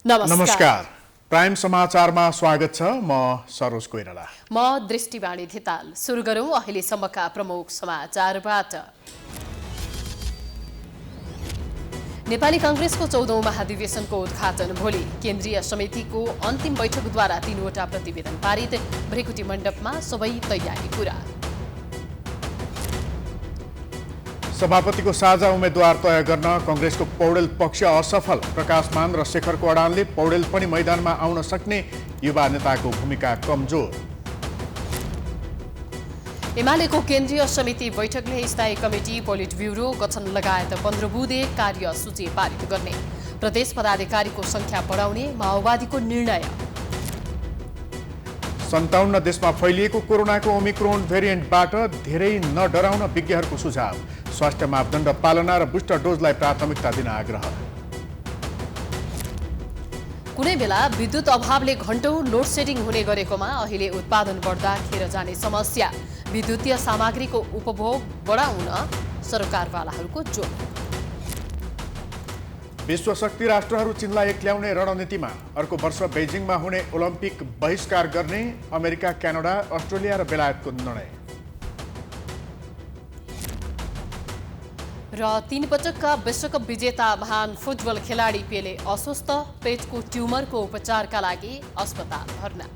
नमस्कार। प्राइम समाचारमा स्वागत छ। म सरोज कोइराला। म दृष्टिवाणी धिताल। सुरु गरौं अहिलेसम्मका प्रमुख समाचारबाट। नेपाली कांग्रेसको 14औं महाधिवेशनको उद्घाटन भोलि। केन्द्रीय समितिको अन्तिम बैठकद्वारा 3वटा प्रतिवेदन पारित। भृकुटी मण्डपमा सबै तयारी पूरा। सभापतिको साझा उम्मेद्वार तय गर्न कांग्रेसको पौडेल पक्ष असफल। प्रकाश मान र शेखर कोडानले पौडेल पनि मैदानमा आउन सक्ने, युवा नेताको भूमिका कमजोर। एमालेको केन्द्रीय समिति बैठकले स्थायी कमिटी, पोलिट ब्युरो गठन लगायत 15 बुँदे कार्यसूची पारित गर्ने। प्रदेश पदाधिकारीको संख्या बढाउने माओवादीको निर्णय। 57 देशमा फैलिएको कोरोनाको ओमिक्रोन भेरिएन्टबाट धेरै नडराउन विज्ञहरूको सुझाव। स्वास्थ्य मापदण्ड पालना र बुस्टर डोजलाई प्राथमिकता दिन आग्रह। कुनै बेला विद्युत अभावले घण्टौं लोड सेडिङ हुने गरेकोमा अहिले उत्पादन बढ्दा खेर जाने समस्या। विद्युतीय सामग्रीको उपभोग बढाउन सरकारवालाहरूको जोड। विश्व शक्ति राष्ट्रहरू चीनलाई एक्ल्याउने रणनीतिमा। अर्को वर्ष बेजिङमा हुने ओलम्पिक बहिष्कार गर्ने अमेरिका, क्यानाडा, अस्ट्रेलिया र बेलायतको निर्णय। र 3 पटकका विश्वकप विजेता महान फुटबल खेलाडी पेले अस्वस्थ। पेटको ट्युमरको उपचारका लागि अस्पताल भर्ना।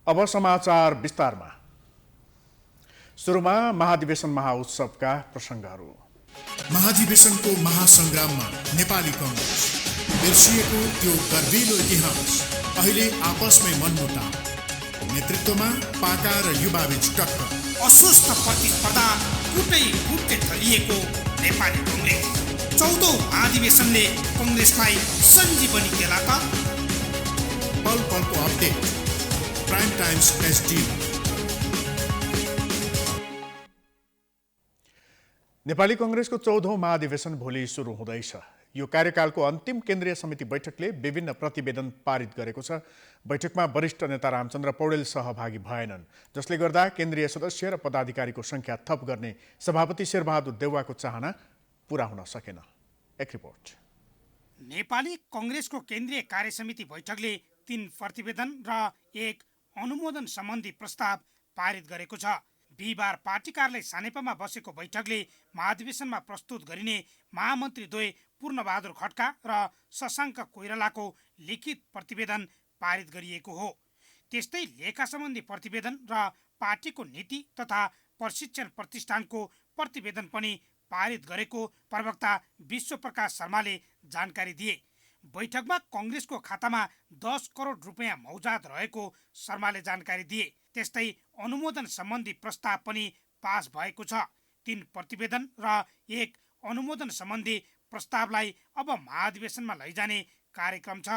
अब समाचार विस्तारमा। सुरुमा महाधिवेशन महाउत्सवका प्रसङ्गहरू। महाधिवेशनको महासंग्राममा नेपाली कांग्रेस बिर्सिएको त्यो गर्विलो इतिहास। अहिले आपसमै मनमुटाव। नेतृत्वमा पाका र युवाबीच टक्कर। अस्वस्थ प्रतिस्पर्धा कुटै कुटै थलिएको नेपाली कांग्रेस। 14औं महाधिवेशनले कांग्रेसलाई सञ्जीवनी देला त? पल पलको update. Prime times SD. Nepali कांग्रेसको 14औं महाधिवेशन भोलि सुरु हुँदैछ। यो कार्यकालको अन्तिम केन्द्रीय समिति बैठकले विभिन्न प्रतिवेदन पारित गरेको छ। बैठकमा वरिष्ठ नेता रामचन्द्र पौडेल सहभागी भएनन्, जसले गर्दा केन्द्रीय सदस्य र पदाधिकारीको संख्या थप गर्ने सभापति शेरबहादुर देउवाको चाहना पूरा हुन सकेन। एक रिपोर्ट। नेपाली कांग्रेसको केन्द्रीय कार्यसमिति बैठकले 3 प्रतिवेदन र 1 अनुमोदन सम्बन्धी प्रस्ताव पारित गरेको छ। बिहिबार पार्टी कार्यालय सानेपामा बसेको बैठकले महाधिवेशनमा प्रस्तुत गरिने महामन्त्री द्वय पूर्णबहादुर खड्का र शशाङ्क कोइरालाको लिखित प्रतिवेदन पारित गरिएको हो। त्यस्तै लेखा सम्बन्धी प्रतिवेदन र पार्टीको नीति तथा प्रशिक्षण प्रतिष्ठानको प्रतिवेदन पनि पारित गरेको प्रवक्ता विश्वप्रकाश शर्माले जानकारी दिए। बैठकमा कांग्रेसको खातामा 10 करोड रुपियाँ मौजात रहेको शर्माले जानकारी दिए। त्यस्तै अनुमोदन सम्बन्धी प्रस्ताव पनि पास भएको छ। 3 प्रतिवेदन र 1 अनुमोदन सम्बन्धी प्रस्तावलाई अब महाधिवेशनमा लैजाने कार्यक्रम छ।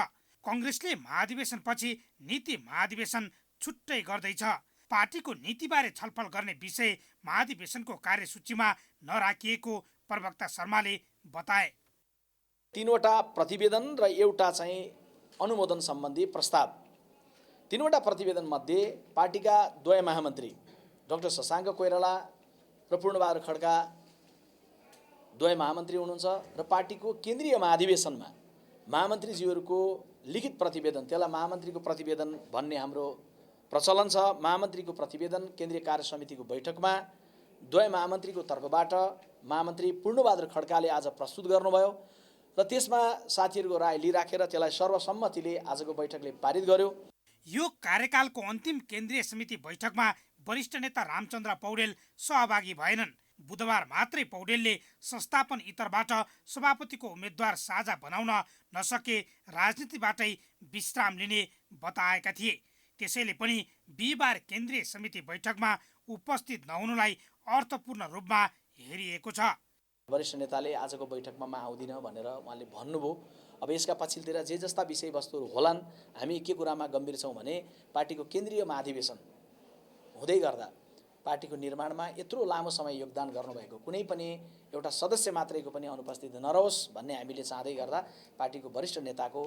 कांग्रेसले महाधिवेशनपछि नीति महाधिवेशन छुट्टै गर्दैछ। पार्टीको नीतिबारे छलफल गर्ने विषय महाधिवेशनको कार्यसूचीमा नराखिएको प्रवक्ता शर्माले बताए। 3वटा प्रतिवेदन र एउटा चाहिँ अनुमोदन सम्बन्धी प्रस्ताव। 3वटा प्रतिवेदन मध्ये पार्टीका द्वय महामन्त्री डाक्टर शशाङ्क कोइराला र पूर्णबहादुर खड्का द्वय महामन्त्री हुनुहुन्छ र पार्टीको केन्द्रीय महाधिवेशनमा महामन्त्रीज्यूहरूको लिखित प्रतिवेदन, त्यसलाई महामन्त्रीको प्रतिवेदन भन्ने हाम्रो प्रचलन छ। महामन्त्रीको प्रतिवेदन केन्द्रीय कार्यसमितिको बैठकमा द्वय महामन्त्रीको तर्फबाट महामन्त्री पूर्णबहादुर खड्काले आज प्रस्तुत गर्नुभयो र त्यसमा साथीहरूको राय लिइराखेर त्यसलाई सर्वसम्मतिले आजको बैठकले पारित गर्यो। यो कार्यकालको अन्तिम केन्द्रीय समिति बैठकमा वरिष्ठ नेता रामचन्द्र पौडेल सहभागी भएनन्। बुधबार मात्रै पौडेलले संस्थापन इतरबाट सभापतिको उम्मेद्वार साझा बनाउन नसके राजनीतिबाटै विश्राम लिने बताएका थिए। त्यसैले पनि बिहिबार केन्द्रीय समिति बैठकमा उपस्थित नहुनुलाई अर्थपूर्ण रूपमा हेरिएको छ। वरिष्ठ नेताले आजको बैठकमा म आउँदिन भनेर उहाँले भन्नुभयो। अब यसका पछिल्तिर जे जस्ता विषयवस्तुहरू होलान्, हामी के कुरामा गम्भीर छौँ भने पार्टीको केन्द्रीय महाधिवेशन हुँदै गर्दा पार्टीको निर्माणमा यत्रो लामो समय योगदान गर्नुभएको कुनै पनि एउटा सदस्य मात्रैको पनि अनुपस्थिति नरहोस् भन्ने हामीले चाहँदै गर्दा पार्टीको वरिष्ठ नेताको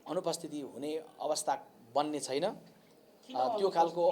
अनुपस्थिति हुने अवस्था बन्ने छैन। त्यो खालको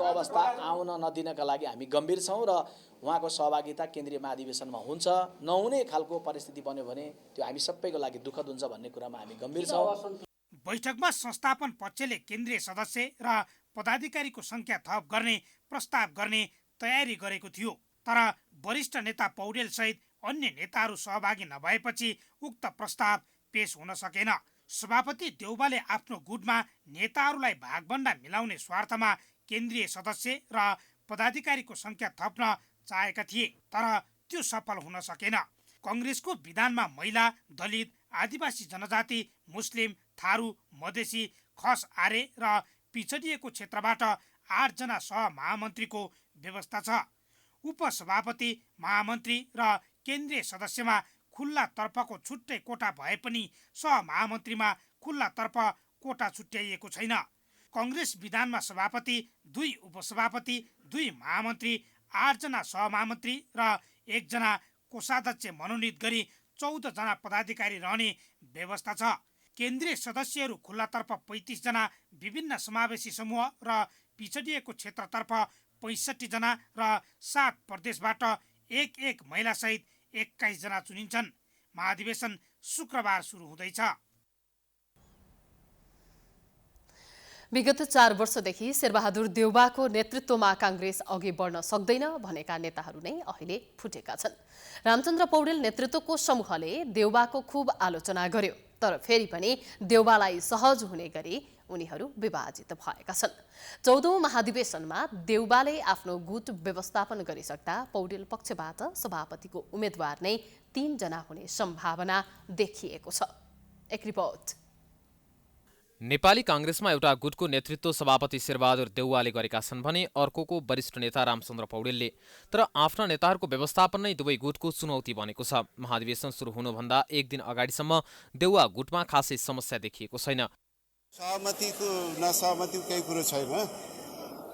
अवस्था आउन नदिनका लागि हामी गम्भीर छौँ र उहाँको सहभागिता केन्द्रीय महाधिवेशनमा हुन्छ। नहुने खालको परिस्थिति बन्यो भने त्यो हामी सबैको लागि दुःखद हुन्छ भन्ने कुरामा हामी गम्भीर छौँ। बैठकमा संस्थापन पक्षले केन्द्रीय सदस्य र पदाधिकारीको संख्या थप गर्ने प्रस्ताव गर्ने तयारी गरेको थियो, तर वरिष्ठ नेता पौडेल सहित अन्य नेताहरू सहभागी नभएपछि उक्त प्रस्ताव पेश हुन सकेन। सभापति देउवाले आफ्नो गुटमा नेताहरूलाई भागभण्डा मिलाउने स्वार्थमा केन्द्रीय सदस्य र पदाधिकारीको संख्या थप्न चाहेका थिए, तर त्यो सफल हुन सकेन। कङ्ग्रेसको विधानमा महिला, दलित, आदिवासी जनजाति, मुस्लिम, थारू, मधेसी, खस आर्य र पिछडिएको क्षेत्रबाट 8 जना सहमहामन्त्रीको व्यवस्था छ। उपसभापति, महामन्त्री र केन्द्रीय सदस्यमा खुल्ला तर्फको छुट्टै कोटा भए पनि सहमहामन्त्रीमा खुल्ला तर्फ कोटा छुट्याइएको छैन। कङ्ग्रेस विधानमा सभापति, 2 उपसभापति, 2 महामन्त्री, 8 जना सहमहामन्त्री र 1 जना कोषाध्यक्ष मनोनित गरी 14 जना पदाधिकारी रहने व्यवस्था छ। केन्द्रीय सदस्यहरू खुल्लातर्फ 35 जना, विभिन्न समावेशी समूह र पिछडिएको क्षेत्रतर्फ 65 जना र 7 प्रदेशबाट 1 महिलासहित 21 जना चुनिन्छन्। महाधिवेशन शुक्रबार सुरु हुँदैछ। विगत 4 वर्षदेखि शेरबहादुर देउवाको नेतृत्वमा काङ्ग्रेस अघि बढ्न सक्दैन भनेका नेताहरू नै अहिले फुटेका छन्। रामचन्द्र पौडेल नेतृत्वको समूहले देउवाको खूब आलोचना गर्यो, तर फेरि पनि देउवालाई सहज हुने गरी उनीहरू विभाजित भएका छन्। 14औं महाधिवेशनमा देउवाले आफ्नो गुट व्यवस्थापन गरिसक्दा पौडेल पक्षबाट सभापतिको उम्मेद्वार नै 3 जना हुने सम्भावना देखिएको छ। एक रिपोर्ट। नेपाली काङ्ग्रेसमा एउटा गुटको नेतृत्व सभापति शेरबहादुर देउवाले गरेका छन् भने अर्कोको वरिष्ठ नेता रामचन्द्र पौडेलले। तर आफ्ना नेताहरूको व्यवस्थापन नै दुवै गुटको चुनौती बनेको छ। महाधिवेशन सुरु हुनुभन्दा 1 दिन अगाडिसम्म देउवा गुटमा खासै समस्या देखिएको छैन। सहमतिको नसहमतिको केही कुरो छैन,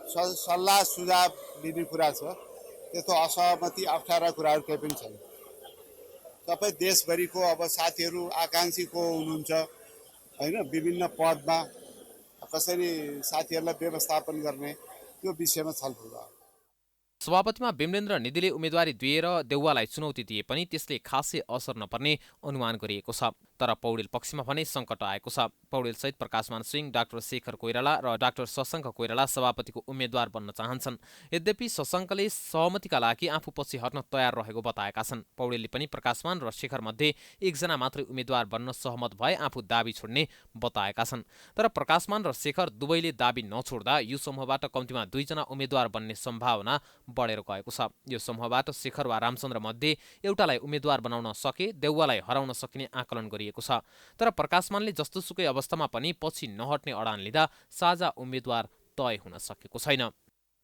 सल्लाह सुझाव दिने कुरा छ। त्यस्तो असहमति अप्ठ्यारा कुराहरू केही पनि छैन। सबै देशभरिको अब साथीहरू आकाङ्क्षी को हुनुहुन्छ हैन, विभिन्न पदमा कसरी साथीहरूलाई व्यवस्थापन गर्ने त्यो विषयमा छलफल भयो। सभापतिमा विमलेन्द्र निधिले उम्मेदवारी दिएर देउवालाई चुनौती दिए पनि त्यसले खासै असर नपर्ने अनुमान गरिएको छ। तर पौडेल पक्षमा भने सङ्कट आएको छ। पौडेलसहित प्रकाशमान सिंह, डाक्टर शेखर कोइराला र डाक्टर शशाङ्क कोइराला सभापतिको उम्मेद्वार बन्न चाहन्छन्। यद्यपि शशाङ्कले सहमतिका लागि आफू पछि हट्न तयार रहेको बताएका छन्। पौडेलले पनि प्रकाशमान र शेखर मध्ये 1 जना मात्रै उम्मेद्वार बन्न सहमत भए आफू दाबी छोड्ने बताएका छन्। तर प्रकाशमान र शेखर दुवैले दाबी नछोड्दा यो समूहबाट कम्तीमा 2 जना उम्मेद्वार बन्ने सम्भावना बढेर गएको छ। यो समूहबाट शेखर वा रामचन्द्र मध्ये एउटालाई उम्मेद्वार बनाउन सके देउवालाई हराउन सकिने आकलन गरिएको छ। तर प्रकाशमानले जस्तोसुकै अवस्थामा पनि पछि नहट्ने अडान लिँदा साझा उम्मेद्वार तय हुन सकेको छैन।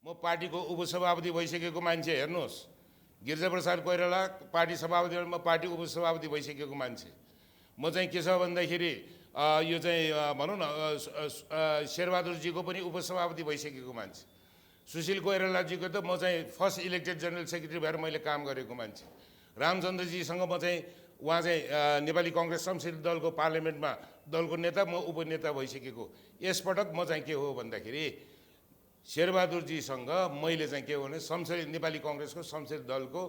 म पार्टीको उपसभापति भइसकेको मान्छे, हेर्नुहोस्, गिरिजाप्रसाद कोइराला पार्टी सभापति, म पार्टी उपसभापति भइसकेको मान्छे। म चाहिँ के छ भन्दाखेरि यो चाहिँ भनौँ न शेरबहादुरजीको पनि उपसभापति भइसकेको मान्छे। सुशील कोइरालाजीको त म चाहिँ फर्स्ट इलेक्टेड जनरल सेक्रेटरी भएर मैले काम गरेको मान्छे। रामचन्द्रजीसँग म चाहिँ उहाँ चाहिँ नेपाली कङ्ग्रेस संसदीय दलको पार्लियामेन्टमा दलको नेता, म उपनेता भइसकेको। यसपटक म चाहिँ के हो भन्दाखेरि शेरबहादुरजीसँग मैले चाहिँ के हो भने नेपाली कङ्ग्रेसको संसदीय दलको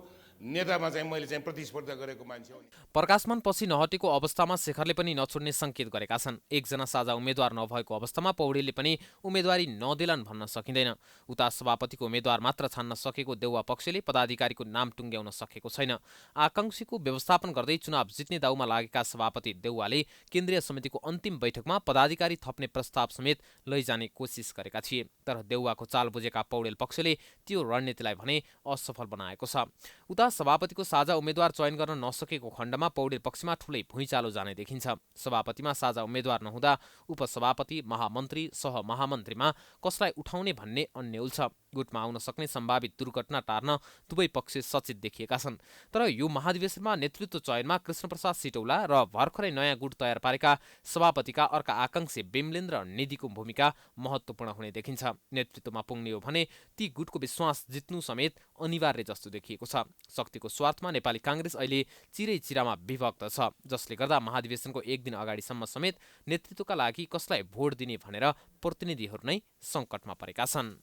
नेतामा चाहिँ मैले चाहिँ प्रतिस्पर्धा गरेको मान्छे हो। प्रकाशमान पछि नहटेको अवस्थामा शेखरले पनि नछोड्ने सङ्केत गरेका छन्। 1 जना साझा उम्मेद्वार नभएको अवस्थामा पौडेलले पनि उम्मेदवारी नदेलान् भन्न सकिँदैन। उता सभापतिको उम्मेद्वार मात्र छान्न सकेको देउवा पक्षले पदाधिकारीको नाम टुङ्ग्याउन सकेको छैन। आकाङ्क्षीको व्यवस्थापन गर्दै चुनाव जित्ने दाउमा लागेका सभापति देउवाले केन्द्रीय समितिको अन्तिम बैठकमा पदाधिकारी थप्ने प्रस्ताव समेत लैजाने कोसिस गरेका थिए। तर देउवाको चाल बुझेका पौडेल पक्षले त्यो रणनीतिलाई भने असफल बनाएको छ। उता सभापतिको साझा उम्मेद्वार चयन गर्न नसकेको खण्डमा पौडेल पक्षमा ठूलै भुइँचालो जाने देखिन्छ। सभापतिमा साझा उम्मेद्वार नहुँदा उपसभापति, महामन्त्री, सहमहामन्त्रीमा कसलाई उठाउने भन्ने अन्यल छ। गुटमा आउन सक्ने सम्भावित दुर्घटना टार्न दुवै पक्ष सचेत देखिएका छन्। तर यो महाधिवेशनमा नेतृत्व चयनमा कृष्णप्रसाद सिटौला र भर्खरै नयाँ गुट तयार पारेका सभापतिका अर्का आकाङ्क्षी विमलेन्द्र निधिको भूमिका महत्त्वपूर्ण हुने देखिन्छ। नेतृत्वमा पुग्ने हो भने ती गुटको विश्वास जित्नु समेत अनिवार्य जस्तो देखिएको छ। शक्तिको स्वार्थमा नेपाली काङ्ग्रेस अहिले चिरैचिरामा विभक्त छ, जसले गर्दा महाधिवेशनको एक दिन अगाडिसम्म समेत नेतृत्वका लागि कसलाई भोट दिने भनेर प्रतिनिधिहरू नै सङ्कटमा परेका छन्।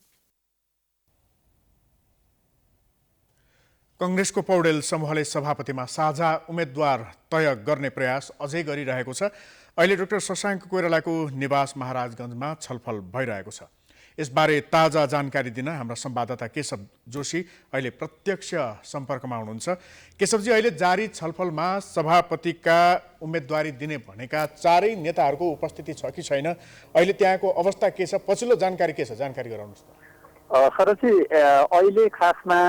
कङ्ग्रेसको पौडेल समूहले सभापतिमा साझा उम्मेद्वार तय गर्ने प्रयास अझै गरिरहेको छ। अहिले डाक्टर शशाङ्क कोइरालाको निवास महाराजगञ्जमा छलफल भइरहेको छ। यसबारे ताजा जानकारी दिन हाम्रा संवाददाता केशव जोशी अहिले प्रत्यक्ष सम्पर्कमा हुनुहुन्छ। केशवजी, अहिले जारी छलफलमा सभापतिका उम्मेदवारी दिने भनेका चारै नेताहरूको उपस्थिति छ कि छैन, अहिले त्यहाँको अवस्था के छ, पछिल्लो जानकारी के छ, जानकारी गराउनुहोस् न। सरजी, अहिले खासमा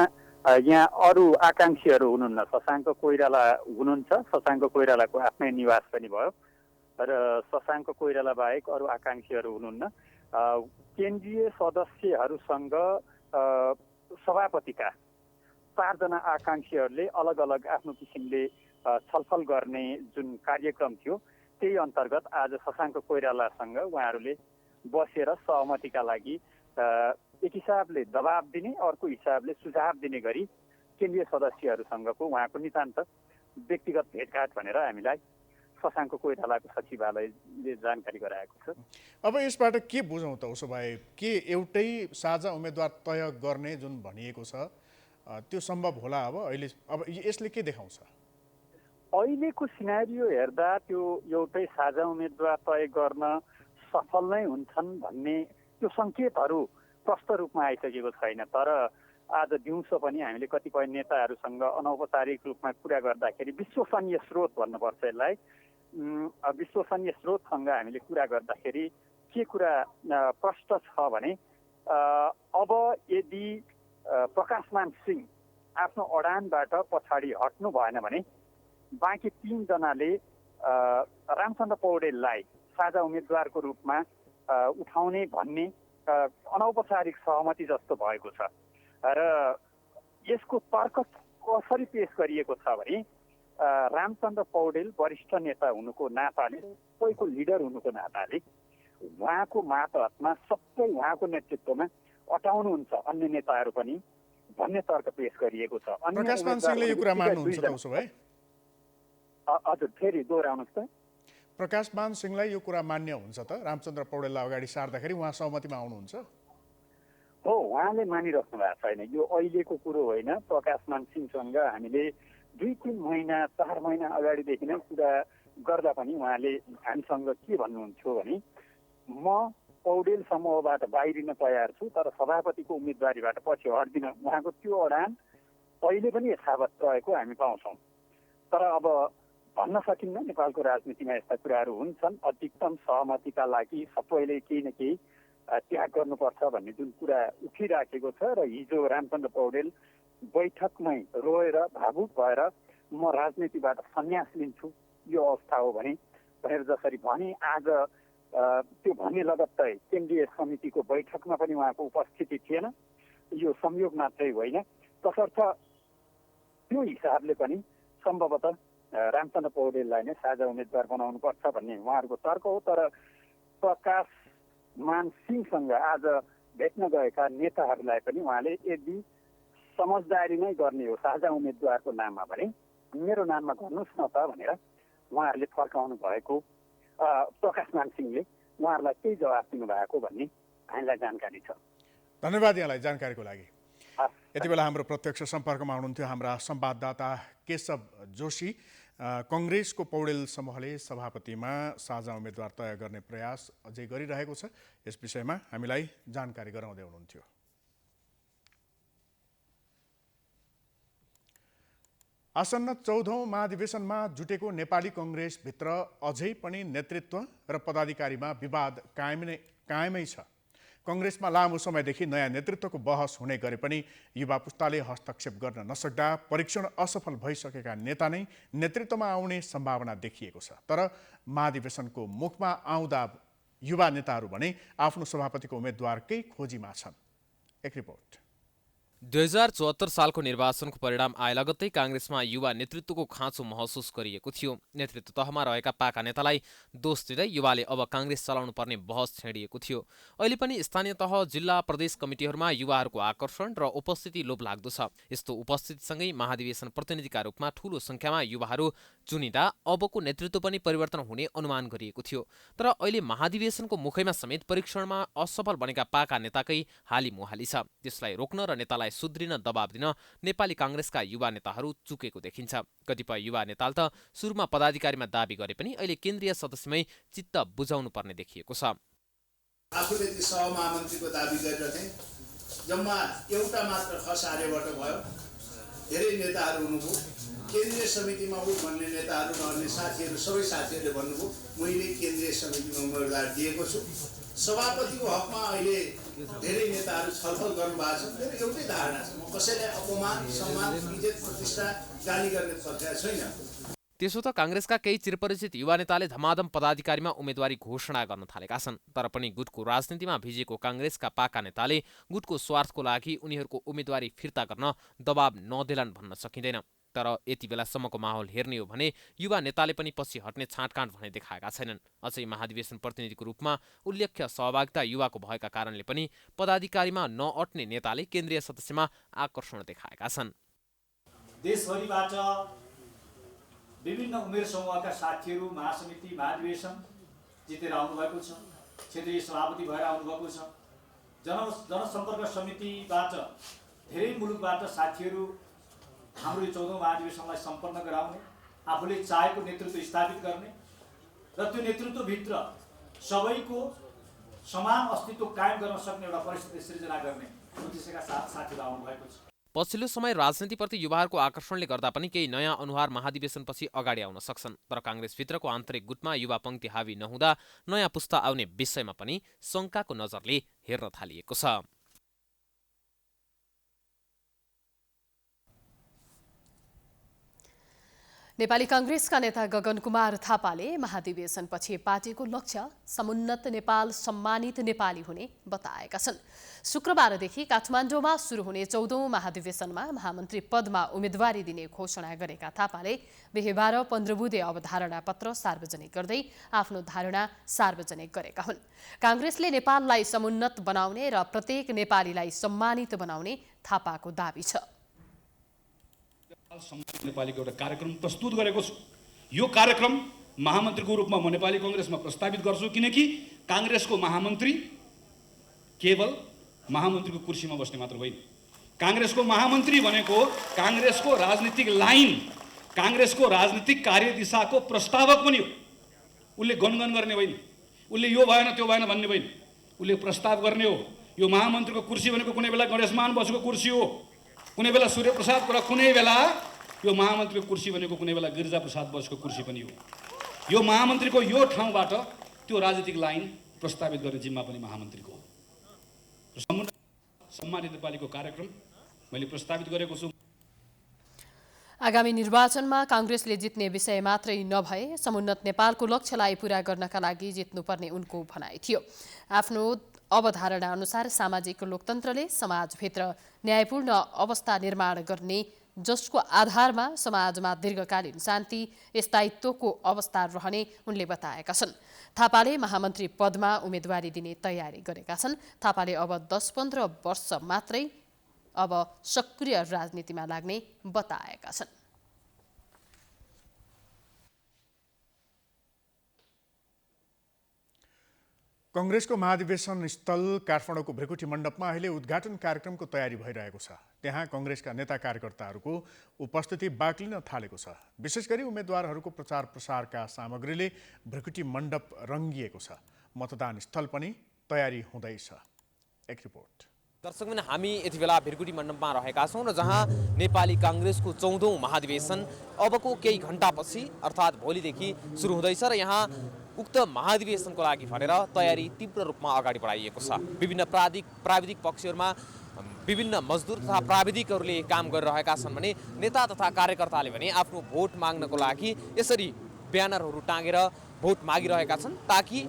यहाँ अरू आकाङ्क्षीहरू हुनुहुन्न। शशाङ्क कोइराला हुनुहुन्छ, शशाङ्क कोइरालाको आफ्नै निवास पनि भयो र शशाङ्क कोइराला बाहेक अरू आकाङ्क्षीहरू हुनुहुन्न। केन्द्रीय सदस्यहरूसँग सभापतिका 4 जना आकाङ्क्षीहरूले अलग अलग आफ्नो किसिमले छलफल गर्ने जुन कार्यक्रम थियो, त्यही अन्तर्गत आज शशाङ्क कोइरालासँग उहाँहरूले बसेर सहमतिका लागि एक हिसाबले दबाब दिने, अर्को हिसाबले सुझाव दिने गरी केन्द्रीय सदस्यहरूसँगको उहाँको नितान्त व्यक्तिगत भेटघाट भनेर हामीलाई शशाङ्क कोइरालाको सचिवालयले जानकारी गराएको छ। अब यसबाट के बुझौँ त? उसो भए के एउटै साझा उम्मेदवार तय गर्ने जुन भनिएको छ त्यो सम्भव होला? अब यसले के देखाउँछ? अहिलेको सिनारियो हेर्दा त्यो एउटै साझा उम्मेदवार तय गर्न सफल नै हुन्छन् भन्ने त्यो सङ्केतहरू प्रष्ट रूपमा आइसकेको छैन। तर आज दिउँसो पनि हामीले कतिपय नेताहरूसँग अनौपचारिक रूपमा कुरा गर्दाखेरि विश्वसनीय स्रोत भन्नुपर्छ यसलाई, विश्वसनीय स्रोतसँग हामीले कुरा गर्दाखेरि के कुरा प्रष्ट छ भने अब यदि प्रकाशमान सिंह आफ्नो अडानबाट पछाडि हट्नु भएन भने बाँकी 3 जनाले रामचन्द्र पौडेललाई साझा उम्मेदवारको रूपमा उठाउने भन्ने अनौपचारिक सहमति जस्तो भएको छ। र यसको तर्क कसरी पेश गरिएको छ भने रामचन्द्र पौडेल वरिष्ठ नेता हुनुको नाताले, सबैको लिडर हुनुको नाताले उहाँको मातहतमा सबै उहाँको नेतृत्वमा अटाउनुहुन्छ अन्य नेताहरू पनि भन्ने तर्क पेश गरिएको छ। प्रकाशमान सिंहले यो कुरा मान्नुहुन्छ त? उसो भए हजुर, फेरि दोहोऱ्याउनुहोस् त। प्रकाशमान सिंहलाई यो कुरा मान्य हुन्छ त? रामचन्द्र पौडेललाई अगाडि सार्दाखेरि उहाँ सहमतिमा आउनुहुन्छ? हो, उहाँले मानिराख्नु भएको छैन। यो अहिलेको कुरो होइन। प्रकाशमान सिंहसँग हामीले 2-3 महिना 4 महिना अगाडिदेखि नै कुरा गर्दा पनि उहाँले हामीसँग के भन्नुहुन्थ्यो भने म पौडेल समूहबाट बाहिरिन तयार छु, तर सभापतिको उम्मेदवारीबाट पछि हट्दिन। उहाँको त्यो अडान अहिले पनि यथावत रहेको हामी पाउँछौँ। तर अब भन्न सकिन्न, नेपालको राजनीतिमा यस्ता कुराहरू हुन्छन्। अधिकतम सहमतिका लागि सबैले केही न केही त्याग गर्नुपर्छ भन्ने जुन कुरा उठिराखेको छ र हिजो रामचन्द्र पौडेल बैठकमै रोएर भावुक भएर म राजनीतिबाट सन्यास लिन्छु यो अवस्था हो भनेर जसरी भने, आज त्यो भन्ने लगत्तै केन्द्रीय समितिको बैठकमा पनि उहाँको उपस्थिति थिएन। यो संयोग मात्रै होइन, तसर्थ त्यो हिसाबले पनि सम्भवतः रामचन्द्र पौडेललाई नै साझा उम्मेदवार बनाउनुपर्छ भन्ने उहाँहरूको तर्क हो। तर प्रकाशमान सिंहसँग आज भेट्न गएका नेताहरूलाई पनि उहाँले यदि समझदारी नै गर्ने हो साझा उम्मेदवारको नाममा भने मेरो नाममा गर्नुहोस् न त भनेर उहाँहरूले फर्काउनु भएको प्रकाशमान सिंहले उहाँहरूलाई केही जवाफ दिनुभएको भन्ने हामीलाई जानकारी छ। धन्यवाद यहाँलाई जानकारीको लागि। यति बेला हाम्रो प्रत्यक्ष सम्पर्कमा हुनुहुन्थ्यो हाम्रा संवाददाता केशव जोशी। कङ्ग्रेसको पौडेल समूहले सभापतिमा साझा उम्मेदवार तय गर्ने प्रयास अझै गरिरहेको छ। यस विषयमा हामीलाई जानकारी गराउँदै हुनुहुन्थ्यो। आसन्न 14औं महाधिवेशनमा जुटेको नेपाली कङ्ग्रेसभित्र अझै पनि नेतृत्व र पदाधिकारीमा विवाद कायमै छ। कङ्ग्रेसमा लामो समयदेखि नयाँ नेतृत्वको बहस हुने गरे पनि युवा पुस्ताले हस्तक्षेप गर्न नसक्दा परीक्षण असफल भइसकेका नेता नै नेतृत्वमा आउने सम्भावना देखिएको छ। तर महाधिवेशनको मुखमा आउँदा युवा नेताहरू भने आफ्नो सभापतिको उम्मेद्वारकै खोजीमा छन्। एक रिपोर्ट। 2074 सालको निर्वाचनको परिणाम आए लगत्तै काङ्ग्रेसमा युवा नेतृत्वको खाँचो महसुस गरिएको थियो। नेतृत्व तहमा रहेका पाका नेतालाई दोष दिँदै युवाले अब काङ्ग्रेस चलाउनु पर्ने बहस छेडिएको थियो। अहिले पनि स्थानीय तह, जिल्ला, प्रदेश कमिटीहरूमा युवाहरूको आकर्षण र उपस्थिति लोभलाग्दो छ। यस्तो उपस्थितिसँगै महाधिवेशन प्रतिनिधिका रूपमा ठूलो सङ्ख्यामा युवाहरू चुनिँदा अबको नेतृत्व पनि परिवर्तन हुने अनुमान गरिएको थियो। तर अहिले महाधिवेशनको मुखैमा समेत परीक्षणमा असफल बनेका पाका नेताकै हालिमुहाली छ। त्यसलाई रोक्न र नेतालाई सुध्रिन दबाब दिन नेपाली काङ्ग्रेसका युवा नेताहरू चुकेको देखिन्छ। कतिपय युवा नेताले त सुरुमा पदाधिकारीमा दाबी गरे पनि अहिले केन्द्रीय सदस्यमै चित्त बुझाउनु पर्ने देखिएको छ। आफूले ती सहमहामन्त्रीको दाबी गरिरहेथे, जम्मा एउटा मात्र खस आर्यबाट भयो। धेरै नेताहरू हुनुभयो, केन्द्रीय समितिमा ऊ भन्ने नेताहरू र अन्य साथीहरू, सबै साथीहरूले भन्नुभयो मैले केन्द्रीय समितिमा उम्मेदवार दिएको छु। सभापतिको हकमा अहिले धेरै नेताहरू छलफल गर्नुभएको छ। मेरो एउटै धारणा छ, म कसैलाई अपमान, सम्मान, इज्जत, प्रतिष्ठा, गाली गर्ने पक्षमा छैन। त्यसो त काङ्ग्रेसका केही चिरपरिचित युवा नेताले धमाधम पदाधिकारीमा उम्मेदवारी घोषणा गर्न थालेका छन्। तर पनि गुटको राजनीतिमा भिजेको काङ्ग्रेसका पाका नेताले गुटको स्वार्थको लागि उनीहरूको उम्मेदवारी फिर्ता गर्न दबाब नदेलान् भन्न सकिँदैन। तर यति बेलासम्मको माहौल हेर्ने हो भने युवा नेताले पनि पछि हट्ने छाँटकाँट भने देखाएका छैनन्। अझै महाधिवेशन प्रतिनिधिको रूपमा उल्लेख्य सहभागिता युवाको भएका कारणले पनि पदाधिकारीमा नअट्ने नेताले केन्द्रीय सदस्यमा आकर्षण देखाएका छन्। देशभरिबाट विभिन्न उमेर समूहका साथीहरू महासमिति, महाधिवेशन जितेर आउनुभएको छ। क्षेत्रीय सभापति भएर आउनुभएको छ। जनसम्पर्क समितिबाट धेरै मुलुकबाट साथीहरू हाम्रो 14औं महाधिवेशनलाई सम्पन्न गराउने, आफूले चाहेको नेतृत्व स्थापित गर्ने र त्यो नेतृत्वभित्र सबैको समान अस्तित्व कायम गर्न सक्ने एउटा परिस्थिति सृजना गर्ने उद्देश्यका साथ साथीहरू आउनुभएको छ। पछिल्लो समय राजनीतिप्रति युवाहरूको आकर्षणले गर्दा पनि केही नयाँ अनुहार महाधिवेशनपछि अगाडि आउन सक्छन्। तर काङ्ग्रेसभित्रको आन्तरिक गुटमा युवा पङ्क्ति हावी नहुँदा नयाँ पुस्ता आउने विषयमा पनि शङ्काको नजरले हेर्न थालिएको छ। नेपाली काङ्ग्रेसका नेता गगन कुमार थापाले महाधिवेशनपछि पार्टीको लक्ष्य समुन्नत नेपाल, सम्मानित नेपाली हुने बताएका छन्। शुक्रबारदेखि काठमाडौँमा सुरु हुने 14औं महाधिवेशनमा महामन्त्री पदमा उम्मेदवारी दिने घोषणा गरेका थापाले बिहीबार 15 बुँदे अवधारणा पत्र सार्वजनिक गर्दै आफ्नो धारणा सार्वजनिक गरेका हुन्। काङ्ग्रेसले नेपाललाई समुन्नत बनाउने र प्रत्येक नेपालीलाई सम्मानित बनाउने थापाको दाबी छ। सम्मानित नेपालीको एउटा कार्यक्रम प्रस्तुत गरेको छु। यो कार्यक्रम महामन्त्रीको रूपमा म नेपाली काङ्ग्रेसमा प्रस्तावित गर्छु, किनकि काङ्ग्रेसको महामन्त्री केवल महामन्त्रीको कुर्सीमा बस्ने मात्र होइन। काङ्ग्रेसको महामन्त्री भनेको काङ्ग्रेसको राजनीतिक लाइन, काङ्ग्रेसको राजनीतिक कार्यदिशाको प्रस्तावक पनि हो। उसले गनगन गर्ने होइन, उसले यो भएन त्यो भएन भन्ने होइन, उसले प्रस्ताव गर्ने हो। यो महामन्त्रीको कुर्सी भनेको कुनै बेला गणेशमान बसेको कुर्सी हो, कुनै बेला सूर्यप्रसाद र कुनै बेला यो महामन्त्रीको कुर्सी भनेको कुनै बेला गिरिजाप्रसाद बसेको कुर्सी पनि हो। यो महामन्त्रीको यो ठाउँबाट त्यो राजनीतिक लाइन प्रस्तावित गर्ने जिम्मा पनि महामन्त्रीको हो। सम्मानित नेपालीको कार्यक्रम मैले प्रस्तावित गरेको छु। आगामी निर्वाचनमा काङ्ग्रेसले जित्ने विषय मात्रै नभए समुन्नत नेपालको लक्ष्यलाई पूरा गर्नका लागि जित्नुपर्ने उनको भनाइ थियो। आफ्नो अवधारणा अनुसार सामाजिक लोकतन्त्रले समाजभित्र न्यायपूर्ण अवस्था निर्माण गर्ने, जसको आधारमा समाजमा दीर्घकालीन शान्ति, स्थायित्वको अवस्था रहने उनले बताएका छन्। थापाले महामन्त्री पदमा उम्मेदवारी दिने तयारी गरेका छन्। थापाले अब 10-15 वर्ष मात्रै अब सक्रिय राजनीतिमा लाग्ने बताएका छन्। काङ्ग्रेसको महाधिवेशन स्थल काठमाडौँको भृकुटी मण्डपमा अहिले उद्घाटन कार्यक्रमको तयारी भइरहेको छ। त्यहाँ काङ्ग्रेसका नेता कार्यकर्ताहरूको उपस्थिति बाक्लिन थालेको छ। विशेष गरी उम्मेदवारहरूको प्रचार प्रसारका सामग्रीले भृकुटी मण्डप रङ्गिएको छ। मतदान स्थल पनि तयारी हुँदैछ। एक रिपोर्ट। दर्शकबिन हामी यति बेला भृकुटी मण्डपमा रहेका छौँ र जहाँ नेपाली काङ्ग्रेसको 14औं महाधिवेशन अबको केही घण्टापछि अर्थात् भोलिदेखि सुरु हुँदैछ र यहाँ उक्त महाधिवेशनको लागि भनेर तयारी तीव्र रूपमा अगाडि बढाइएको छ। विभिन्न प्राविधिक पक्षहरूमा विभिन्न मजदुर तथा प्राविधिकहरूले काम गरिरहेका छन् भने नेता तथा कार्यकर्ताले भने आफ्नो भोट माग्नको लागि यसरी ब्यानरहरू टाँगेर भोट मागिरहेका छन् ताकि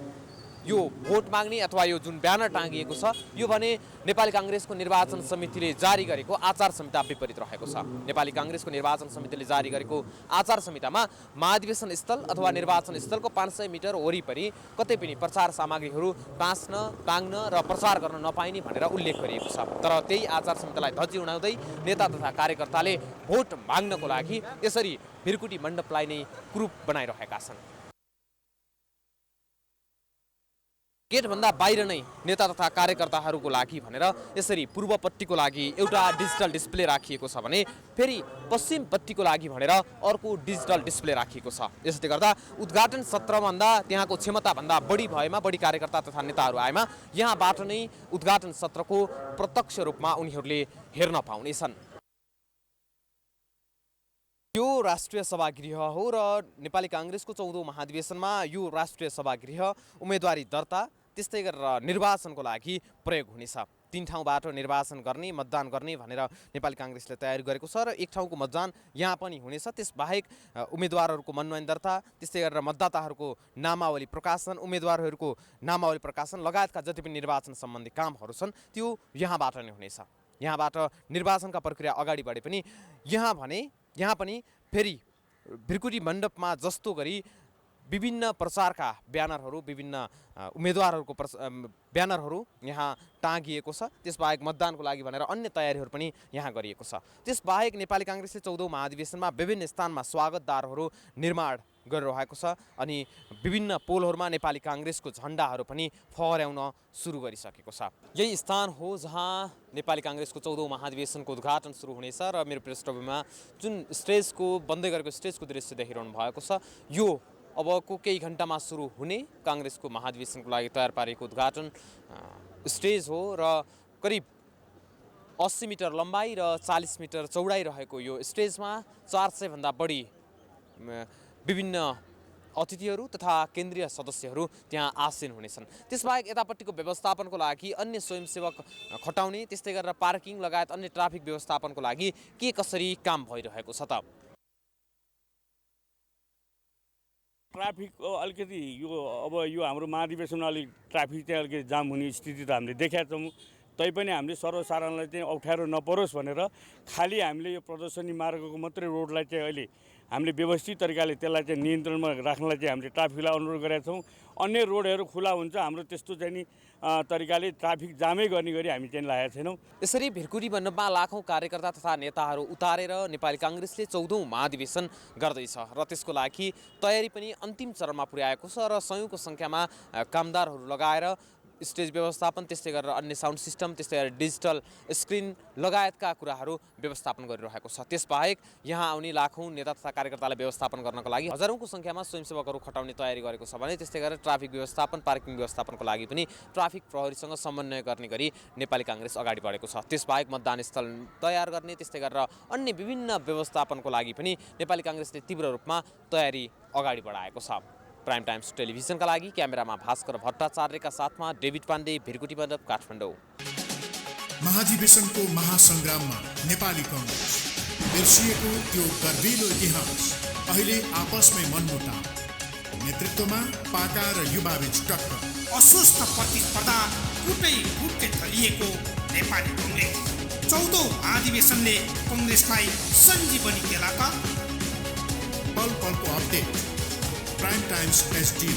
यो भोट माग्ने अथवा यो जुन ब्यानर टाँगिएको छ यो भने नेपाली काङ्ग्रेसको निर्वाचन समितिले जारी गरेको आचार संहिता विपरीत रहेको छ। नेपाली काङ्ग्रेसको निर्वाचन समितिले जारी गरेको आचार संहितामा महाधिवेशन स्थल अथवा निर्वाचन स्थलको 500 मिटर वरिपरि कतै पनि प्रचार सामग्रीहरू टाँच्न टाङ्न र प्रचार गर्न नपाइने भनेर उल्लेख गरिएको छ। तर त्यही आचार संहितालाई धज्जी उडाउँदै नेता तथा कार्यकर्ताले भोट माग्नको लागि यसरी भिरकुटी मण्डपलाई नै कुरूप बनाइरहेका छन्। गेटभन्दा बाहिर नै नेता तथा कार्यकर्ताहरूको लागि भनेर यसरी पूर्वपट्टिको लागि एउटा डिजिटल डिस्प्ले राखिएको छ भने फेरि पश्चिमपट्टिको लागि भनेर अर्को डिजिटल डिस्प्ले राखिएको छ। यसले गर्दा उद्घाटन सत्रभन्दा त्यहाँको क्षमताभन्दा बढी भएमा बढी कार्यकर्ता तथा नेताहरू आएमा यहाँबाट नै उद्घाटन सत्रको प्रत्यक्ष रूपमा उनीहरूले हेर्न पाउनेछन्। यो राष्ट्रिय सभागृह हो र नेपाली काङ्ग्रेसको 14औं महाधिवेशनमा यो राष्ट्रिय सभागृह उम्मेदवारी दर्ता त्यस्तै गरेर निर्वाचनको लागि प्रयोग हुनेछ। 3 ठाउँबाट निर्वाचन गर्ने मतदान गर्ने भनेर नेपाली काङ्ग्रेसले तयारी गरेको छ र 1 ठाउँको मतदान यहाँ पनि हुनेछ। त्यसबाहेक उम्मेदवारहरूको मनोनयन दर्ता त्यस्तै गरेर मतदाताहरूको नामावली प्रकाशन उम्मेदवारहरूको नामावली प्रकाशन लगायतका जति पनि निर्वाचन सम्बन्धी कामहरू छन् त्यो यहाँबाट नै हुनेछ। यहाँबाट निर्वाचनका प्रक्रिया अगाडि बढे पनि यहाँ पनि फेरि भिरकुटी मण्डपमा जस्तो गरी विभिन्न प्रचारका ब्यानरहरू विभिन्न उम्मेदवारहरूको ब्यानरहरू यहाँ टाँगिएको छ। त्यसबाहेक मतदानको लागि भनेर अन्य तयारीहरू पनि यहाँ गरिएको छ। त्यसबाहेक नेपाली काङ्ग्रेसले 14औं महाधिवेशनमा विभिन्न स्थानमा स्वागतदारहरू निर्माण गरिरहेको छ अनि विभिन्न पोलहरूमा नेपाली काङ्ग्रेसको झण्डाहरू पनि फहर्याउन सुरु गरिसकेको छ। यही स्थान हो जहाँ नेपाली काङ्ग्रेसको 14औं महाधिवेशनको उद्घाटन सुरु हुनेछ र मेरो पृष्ठभूमिमा जुन स्टेजको बन्दै गरेको स्टेजको दृश्य देखिरहनु भएको छ यो अबको केही घण्टामा सुरु हुने काङ्ग्रेसको महाधिवेशनको लागि तयार पारेको उद्घाटन स्टेज हो र करिब 80 मिटर लम्बाइ र 40 मिटर चौडाइ रहेको यो स्टेजमा 400 भन्दा बढी विभिन्न अतिथिहरू तथा केन्द्रीय सदस्यहरू त्यहाँ आसीन हुनेछन्। त्यसबाहेक यतापट्टिको व्यवस्थापनको लागि अन्य स्वयंसेवक खटाउने त्यस्तै गरेर पार्किङ लगायत अन्य ट्राफिक व्यवस्थापनको लागि के कसरी काम भइरहेको छ त? ट्राफिकको अलिकति यो हाम्रो महाधिवेशनमा अलिक ट्राफिक चाहिँ अलिकति जाम हुने स्थिति त हामीले देखेका छौँ। तैपनि हामीले सर्वसाधारणलाई चाहिँ अप्ठ्यारो नपरोस् भनेर खालि हामीले यो प्रदर्शनी मार्गको मात्रै रोडलाई चाहिँ अहिले हामीले व्यवस्थित तरिकाले त्यसलाई चाहिँ नियन्त्रणमा राख्नलाई चाहिँ हामीले ट्राफिकलाई अनुरोध गरेका छौँ। अन्य रोडहरू खुला हुन्छ हाम्रो त्यस्तो चाहिँ नि तरिकाले ट्राफिक जामै गर्ने गरी हामी चाहिँ लागेका छैनौँ। यसरी भिरकुटी मण्डपमा लाखौँ कार्यकर्ता तथा नेताहरू उतारेर नेपाली काङ्ग्रेसले 14औं महाधिवेशन गर्दैछ र त्यसको लागि तयारी पनि अन्तिम चरणमा पुर्याएको छ र सयौंको सङ्ख्यामा कामदारहरू लगाएर स्टेज व्यवस्थापन त्यस्तै गरेर अन्य साउन्ड सिस्टम त्यस्तै गरेर डिजिटल स्क्रिन लगायतका कुराहरू व्यवस्थापन गरिरहेको छ। त्यसबाहेक यहाँ आउने लाखौँ नेता तथा कार्यकर्तालाई व्यवस्थापन गर्नको लागि हजारौंको सङ्ख्यामा स्वयंसेवकहरू खटाउने तयारी गरेको छ भने त्यस्तै गरेर ट्राफिक व्यवस्थापन पार्किङ व्यवस्थापनको लागि पनि ट्राफिक प्रहरीसँग समन्वय गर्ने गरी नेपाली काङ्ग्रेस अगाडि बढेको छ। त्यसबाहेक मतदान स्थल तयार गर्ने त्यस्तै गरेर अन्य विभिन्न व्यवस्थापनको लागि पनि नेपाली काङ्ग्रेसले तीव्र रूपमा तयारी अगाडि बढाएको छ। प्राइम टाइम्स टेलिभिजनका लागि क्यामेरामा भास्कर भट्टाचार्यका साथमा डेभिड पाण्डे भिरकुटी मण्डप काठमाडौँ। महाधिवेशनको महासङ्ग्राममा नेपाली कङ्ग्रेस बिर्सिएको त्यो गर्विलो इतिहास अहिले आपसमै मनमुटाव नेतृत्वमा पाका र युवाबीच टक्कर अस्वस्थ प्रतिस्पर्धा कुटै कुटै थलिएको नेपाली कङ्ग्रेस 14औं महाधिवेशनले कङ्ग्रेसलाई सञ्जीवनी देला का? पल पलको अपडेट प्राइम टाइम्स एसडी।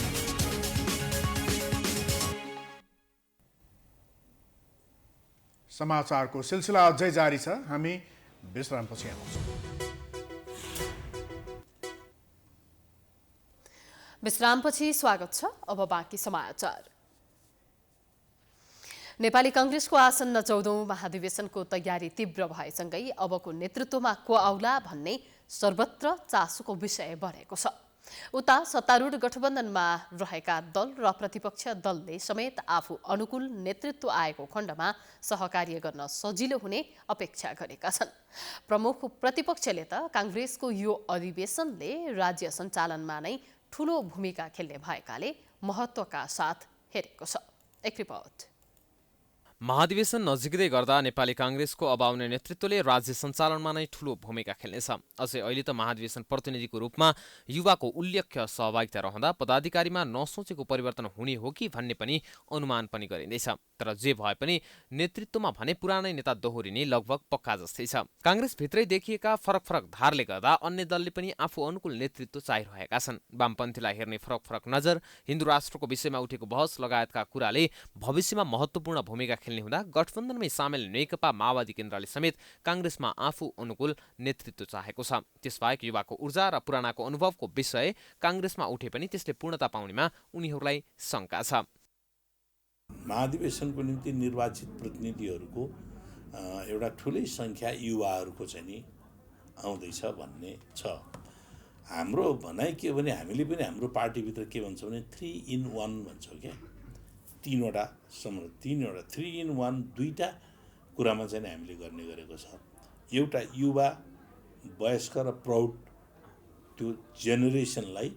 समाचारको सिलसिला अझै जारी छ। हामी विश्रामपछि आउँछौँ। विश्रामपछि स्वागत छ। अब बाँकी समाचार। नेपाली काङ्ग्रेसको आसन्न 14औं महाधिवेशनको तयारी तीव्र भएसँगै अबको नेतृत्वमा को आउला भन्ने सर्वत्र चासोको विषय बढेको छ। उता सत्तारूढ गठबन्धनमा रहेका दल र प्रतिपक्ष दलले समेत आफू अनुकूल नेतृत्व आएको खण्डमा सहकार्य गर्न सजिलो हुने अपेक्षा गरेका छन्। प्रमुख प्रतिपक्षले त काङ्ग्रेसको यो अधिवेशनले राज्य सञ्चालनमा नै ठूलो भूमिका खेल्ने भएकाले महत्त्वका साथ हेरेको छ। एक रिपोर्ट। महाधिवेशन नजिकै गर्दा नेपाली काङ्ग्रेसको अब आउने नेतृत्वले राज्य सञ्चालनमा नै ठूलो भूमिका खेल्नेछ। अझै अहिले त महाधिवेशन प्रतिनिधिको रूपमा युवाको उल्लेख्य सहभागिता रहँदा पदाधिकारीमा नसोचेको परिवर्तन हुने हो कि भन्ने पनि अनुमान पनि गरिँदैछ। तर जे भए पनि नेतृत्वमा भने पुरानै नेता दोहोरिने लगभग पक्का जस्तै छ। काङ्ग्रेसभित्रै देखिएका फरक धारले गर्दा अन्य दलले पनि आफू अनुकूल नेतृत्व चाहिरहेका छन्। वामपन्थीलाई हेर्ने फरक नजर, हिन्दू राष्ट्रको विषयमा उठेको बहस लगायतका कुराले भविष्यमा महत्त्वपूर्ण भूमिका खेल्ने हुँदा गठबन्धनमै सामेल नेकपा माओवादी केन्द्रले समेत काङ्ग्रेसमा आफू अनुकूल नेतृत्व चाहेको छ। त्यसबाहेक युवाको ऊर्जा र पुरानाको अनुभवको विषय काङ्ग्रेसमा उठे पनि त्यसले पूर्णता पाउनेमा उनीहरूलाई शङ्का छ। महाधिवेशनको निम्ति निर्वाचित प्रतिनिधिहरूको एउटा ठुलै सङ्ख्या युवाहरूको चाहिँ नि आउँदैछ भन्ने छ। हाम्रो भनाइ के हो भने हामीले पनि हाम्रो पार्टीभित्र के भन्छौँ भने 3 in 1 भन्छौँ क्या। 3 in 1 दुईटा कुरामा चाहिँ हामीले गर्ने गरेको छ। एउटा युवा वयस्क र प्रौढ त्यो जेनेरेसनलाई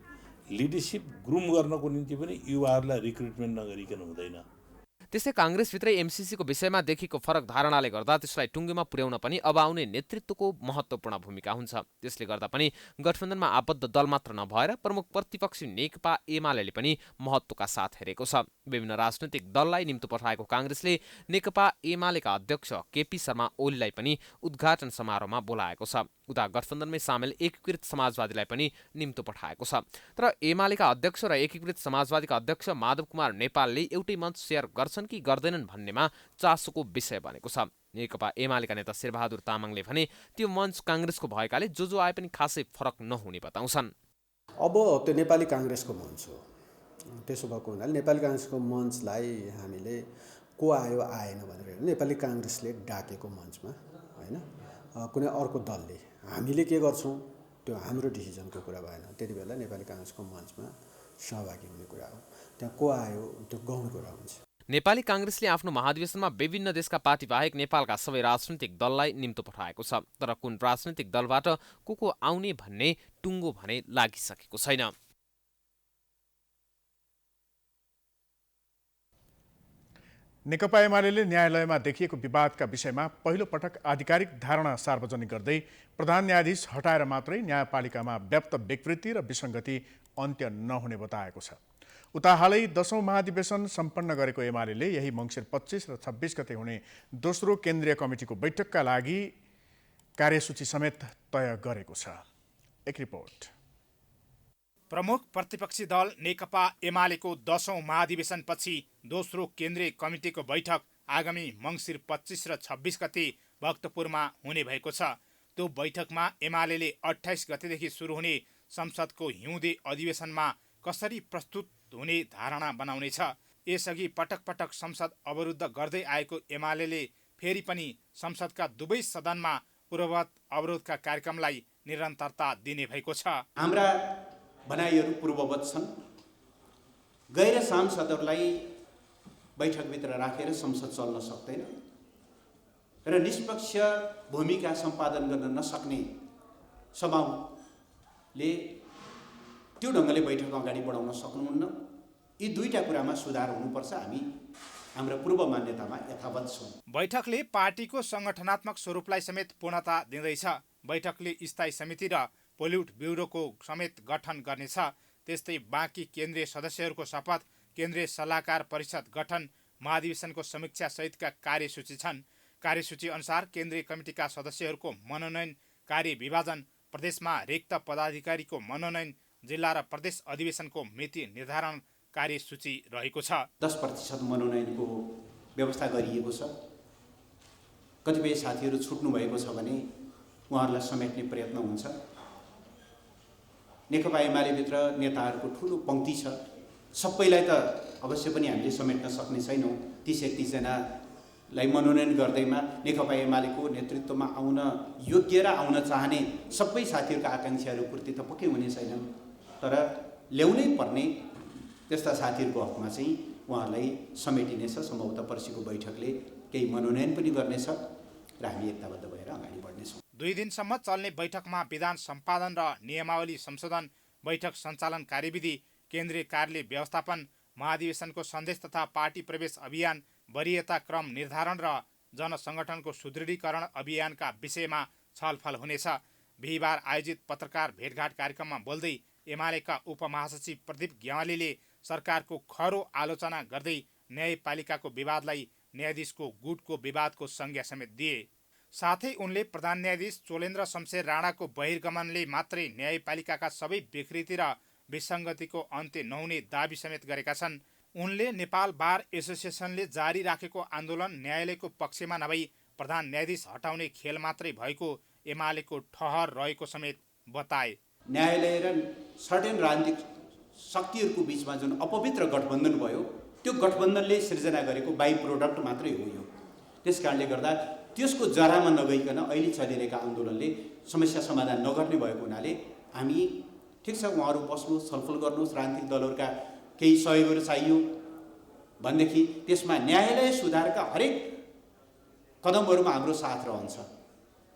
लिडरसिप ग्रुम गर्नको निम्ति पनि युवाहरूलाई रिक्रुटमेन्ट नगरिकन हुँदैन। त्यसै काङ्ग्रेसभित्रै एमसिसीको विषयमा देखिएको फरक धारणाले गर्दा त्यसलाई टुङ्गोमा पुर्याउन पनि अब आउने नेतृत्वको महत्त्वपूर्ण भूमिका हुन्छ। त्यसले गर्दा पनि गठबन्धनमा आबद्ध दल मात्र नभएर प्रमुख प्रतिपक्षी नेकपा एमाले पनि महत्त्वका साथ हेरेको छ। विभिन्न राजनैतिक दललाई निम्तो पठाएको काङ्ग्रेसले नेकपा एमालेका अध्यक्ष केपी शर्मा ओलीलाई पनि उद्घाटन समारोहमा बोलाएको छ। उता गठबन्धनमै सामेल एकीकृत समाजवादीलाई पनि निम्तो पठाएको छ। तर एमालेका अध्यक्ष र एकीकृत समाजवादीका अध्यक्ष माधव कुमार नेपालले एउटै मञ्च सेयर गर्छन् कि गर्दैनन् भन्नेमा चासोको विषय बनेको छ। नेकपा एमालेका नेता शेरबहादुर तामाङले भने त्यो मञ्च काङ्ग्रेसको भएकाले जो आए पनि खासै फरक नहुने बताउँछन्। अब त्यो नेपाली काङ्ग्रेसको मञ्च हो। त्यसो भएको हुनाले नेपाली काङ्ग्रेसको मञ्चलाई हामीले को आयो आएन भनेर नेपाली काङ्ग्रेसले डाकेको मञ्चमा होइन कुनै अर्को दलले हामीले के गर्छौँ त्यो हाम्रो डिसिजनको कुरा भएन। त्यति बेला नेपाली काङ्ग्रेसको मञ्चमा सहभागी हुने कुरा हो। त्यहाँ को आयो त्यो गौण कुरा हुन्छ। नेपाली काङ्ग्रेसले आफ्नो महाधिवेशनमा विभिन्न देशका पार्टी बाहेक नेपालका सबै राजनैतिक दललाई निम्तो पठाएको छ। तर कुन राजनैतिक दलबाट को आउने भन्ने टुङ्गो भने लागिसकेको छैन। नेकपा एमाले न्यायालयमा देखिएको विवादका विषयमा पहिलो पटक आधिकारिक धारणा सार्वजनिक गर्दै प्रधान न्यायाधीश हटाएर मात्रै न्यायपालिकामा व्याप्त विकृति र विसङ्गति अन्त्य नहुने बताएको छ। उता हालै 10औं महाधिवेशन सम्पन्न गरेको एमाले यही मङ्सिर 25 र 26 गते हुने दोस्रो केन्द्रीय कमिटीको बैठकका लागि कार्यसूची समेत तय गरेको छ। एक रिपोर्ट। प्रमुख प्रतिपक्षी दल नेकपा एमालेको 10औं महाधिवेशनपछि दोस्रो केन्द्रीय कमिटीको बैठक आगामी मङ्सिर 25 र 26 गते भक्तपुरमा हुने भएको छ। त्यो बैठकमा एमाले 28 गतेदेखि सुरु हुने संसदको हिउँदे अधिवेशनमा कसरी प्रस्तुत हुने धारणा बनाउनेछ। यसअघि पटक पटक संसद अवरुद्ध गर्दै आएको एमाले फेरि पनि संसदका दुवै सदनमा पूर्ववत अवरोधका कार्यक्रमलाई निरन्तरता दिने भएको छ। हाम्रा भनाइहरू पूर्ववत छन्। गैर सांसदहरूलाई बैठकभित्र राखेर संसद चल्न सक्दैन र निष्पक्ष भूमिका सम्पादन गर्न नसक्ने सभाले त्यो ढङ्गले बैठक अगाडि बढाउन सक्नुहुन्न। यी दुईटा कुरामा सुधार हुनुपर्छ। हामी हाम्रो पूर्व मान्यतामा यथावत छौँ। बैठकले पार्टीको सङ्गठनात्मक स्वरूपलाई समेत पूर्णता दिँदैछ। बैठकले स्थायी समिति र पोलिट ब्युरोको समेत गठन गर्नेछ। त्यस्तै बाँकी केन्द्रीय सदस्यहरूको शपथ, केन्द्रीय सल्लाहकार परिषद गठन, महाधिवेशनको समीक्षा सहितका कार्यसूची छन्। कार्यसूची अनुसार केन्द्रीय कमिटीका सदस्यहरूको मनोनयन, कार्य विभाजन, प्रदेशमा रिक्त पदाधिकारीको मनोनयन, जिल्ला र प्रदेश अधिवेशनको मिति निर्धारण कार्यसूची रहेको छ। 10% मनोनयनको व्यवस्था गरिएको छ। कतिपय साथीहरू छुट्नु भएको छ भने उहाँहरूलाई समेट्ने प्रयत्न हुन्छ। नेकपा एमालेभित्र नेताहरूको ठुलो पङ्क्ति छ। सबैलाई त अवश्य पनि हामीले समेट्न सक्ने छैनौँ। 30-31 जनालाई मनोनयन गर्दैमा नेकपा एमालेको नेतृत्वमा आउन योग्य र आउन चाहने सबै साथीहरूका आकाङ्क्षाहरू पूर्ति त पक्कै हुने छैनन्। तर ल्याउनै पर्ने त्यस्ता साथीहरूको हकमा चाहिँ उहाँहरूलाई समेटिनेछ। सम्भवतः पर्सिको बैठकले केही मनोनयन पनि गर्नेछ र हामी एकताबद्ध भएर अगाडि बढ्नेछौँ। 2 दिनसम्म चल्ने बैठकमा विधान सम्पादन र नियमावली संशोधन, बैठक सञ्चालन कार्यविधि, केन्द्रीय कार्यालय व्यवस्थापन, महाधिवेशनको सन्देश तथा पार्टी प्रवेश अभियान, वरीयता क्रम निर्धारण र जनसङ्गठनको सुदृढीकरण अभियानका विषयमा छलफल हुनेछ। बिहिबार आयोजित पत्रकार भेटघाट कार्यक्रममा बोल्दै एमालेका उपमहासचिव प्रदीप ग्यावालीले सरकारको खरो आलोचना गर्दै न्यायपालिकाको विवादलाई न्यायाधीशको गुटको विवादको संज्ञा समेत दिए। साथै उनले प्रधान न्यायाधीश चोलेन्द्र शमशेर राणाको बहिर्गमनले मात्रै न्यायपालिकाका सबै विकृति र विसङ्गतिको अन्त्य नहुने दाबी समेत गरेका छन्। उनले नेपाल बार एसोसिएसनले जारी राखेको आन्दोलन न्यायालयको पक्षमा नभई प्रधान न्यायाधीश हटाउने खेल मात्रै भएको एमालेको ठहर रहेको समेत बताए। न्यायालय र सर्टेन राजनीतिक शक्तिहरूको बिचमा जुन अपवित्र गठबन्धन भयो त्यो गठबन्धनले सिर्जना गरेको बाइ प्रोडक्ट मात्रै हो यो। त्यसकारणले गर्दा त्यसको जरामा नगइकन अहिले चलिरहेका आन्दोलनले समस्या समाधान नगर्ने भएको हुनाले हामी ठिक छ उहाँहरू बस्नुहोस्, छलफल गर्नुहोस्, राजनीतिक दलहरूका केही सहयोगहरू चाहियो भनेदेखि त्यसमा न्यायालय सुधारका हरेक कदमहरूमा हाम्रो साथ रहन्छ।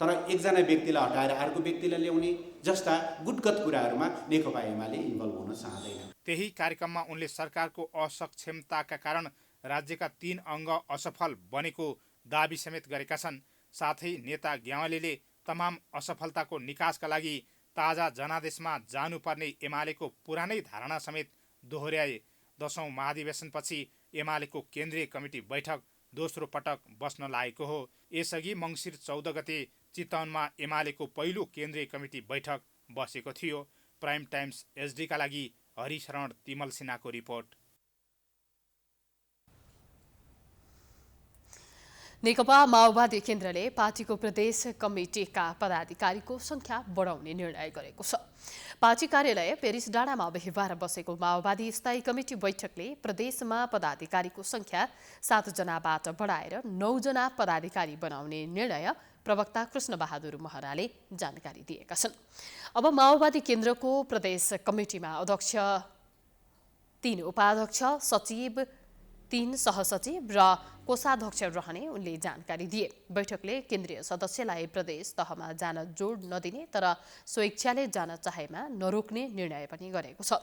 तर एकजना व्यक्तिलाई हटाएर अर्को व्यक्तिलाई ल्याउने जस्ता गुटगत कुराहरूमा नेकपा एमाले इन्भल्भ हुन चाहँदैन। त्यही कार्यक्रममा उनले सरकारको असक्षमताका कारण राज्यका 3 अङ्ग असफल बनेको दाबी समेत गरेका छन्। साथै नेता ग्यावालीले तमाम असफलताको निकासका लागि ताजा जनादेशमा जानुपर्ने एमालेको पुरानै धारणा समेत दोहोर्याए। 10औं महाधिवेशनपछि एमालेको केन्द्रीय कमिटी बैठक दोस्रो पटक बस्न लागेको हो। यसअघि मङ्सिर 14 गते चितवनमा एमालेको पहिलो केन्द्रीय कमिटी बैठक बसेको थियो। प्राइम टाइम्स एचडीका लागि हरिशरण तिमल सिन्हाको रिपोर्ट। नेकपा माओवादी केन्द्रले पार्टीको प्रदेश कमिटीका पदाधिकारीको संख्या बढाउने निर्णय गरेको छ। पार्टी कार्यालय पेरिस डाँडामा बिहिबार बसेको माओवादी स्थायी कमिटी बैठकले प्रदेशमा पदाधिकारीको संख्या 7 जनाबाट बढाएर 9 जना पदाधिकारी बनाउने निर्णय प्रवक्ता कृष्णबहादुर महराले जानकारी दिएका छन्। अब माओवादी केन्द्रको प्रदेश कमिटीमा अध्यक्ष, 3 उपाध्यक्ष, सचिव, 3 सहसचिव र कोषाध्यक्ष रहने उनले जानकारी दिए। बैठकले केन्द्रीय सदस्यलाई प्रदेश तहमा जान जोड नदिने तर स्वेच्छाले जान चाहेमा नरोक्ने निर्णय पनि गरेको छ।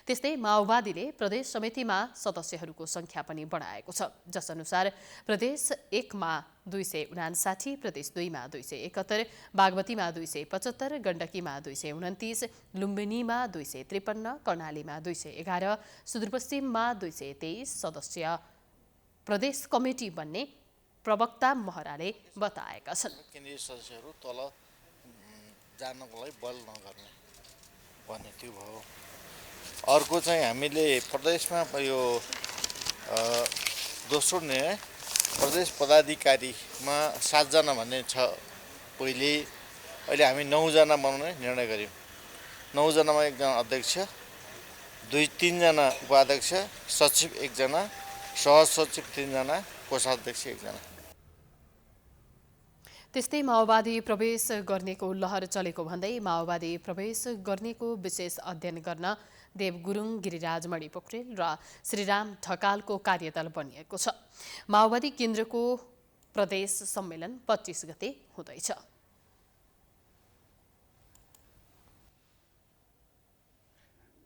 त्यस्तै माओवादीले प्रदेश समितिमा सदस्यहरूको संख्या पनि बढाएको छ। जसअनुसार प्रदेश 1 मा 259, प्रदेश 2 मा 271, बागमतीमा 275, गण्डकीमा 229, लुम्बिनीमा 253, कर्णालीमा 211, सुदूरपश्चिममा 223 सदस्य प्रदेश कमिटी बन्ने प्रवक्ता महराले बताएका छन्। केन्द्रीय सदस्यहरू तल जानको लागि बल नगर्ने भन्ने त्यो भयो। अर्को चाहिँ हामीले प्रदेशमा यो दोस्रो निर्णय प्रदेश पदाधिकारीमा 7 जना भन्ने छ पहिले, अहिले हामी 9 जना बनाउने निर्णय गर्यौँ। 9 जनामा 1 जना अध्यक्ष, 2-3 जना उपाध्यक्ष, सचिव 1 जना, सहसचिव 3 जना, कोषाध्यक्ष 1 जना। त्यस्तै माओवादी प्रवेश गर्नेको लहर चलेको भन्दै माओवादी प्रवेश गर्नेको विशेष अध्ययन गर्न देव गुरुङ, गिरिराज मणि पोखरेल र श्रीराम ढकालको कार्यदल बनिएको छ। माओवादी केन्द्रको प्रदेश सम्मेलन 25 गते हुँदैछ।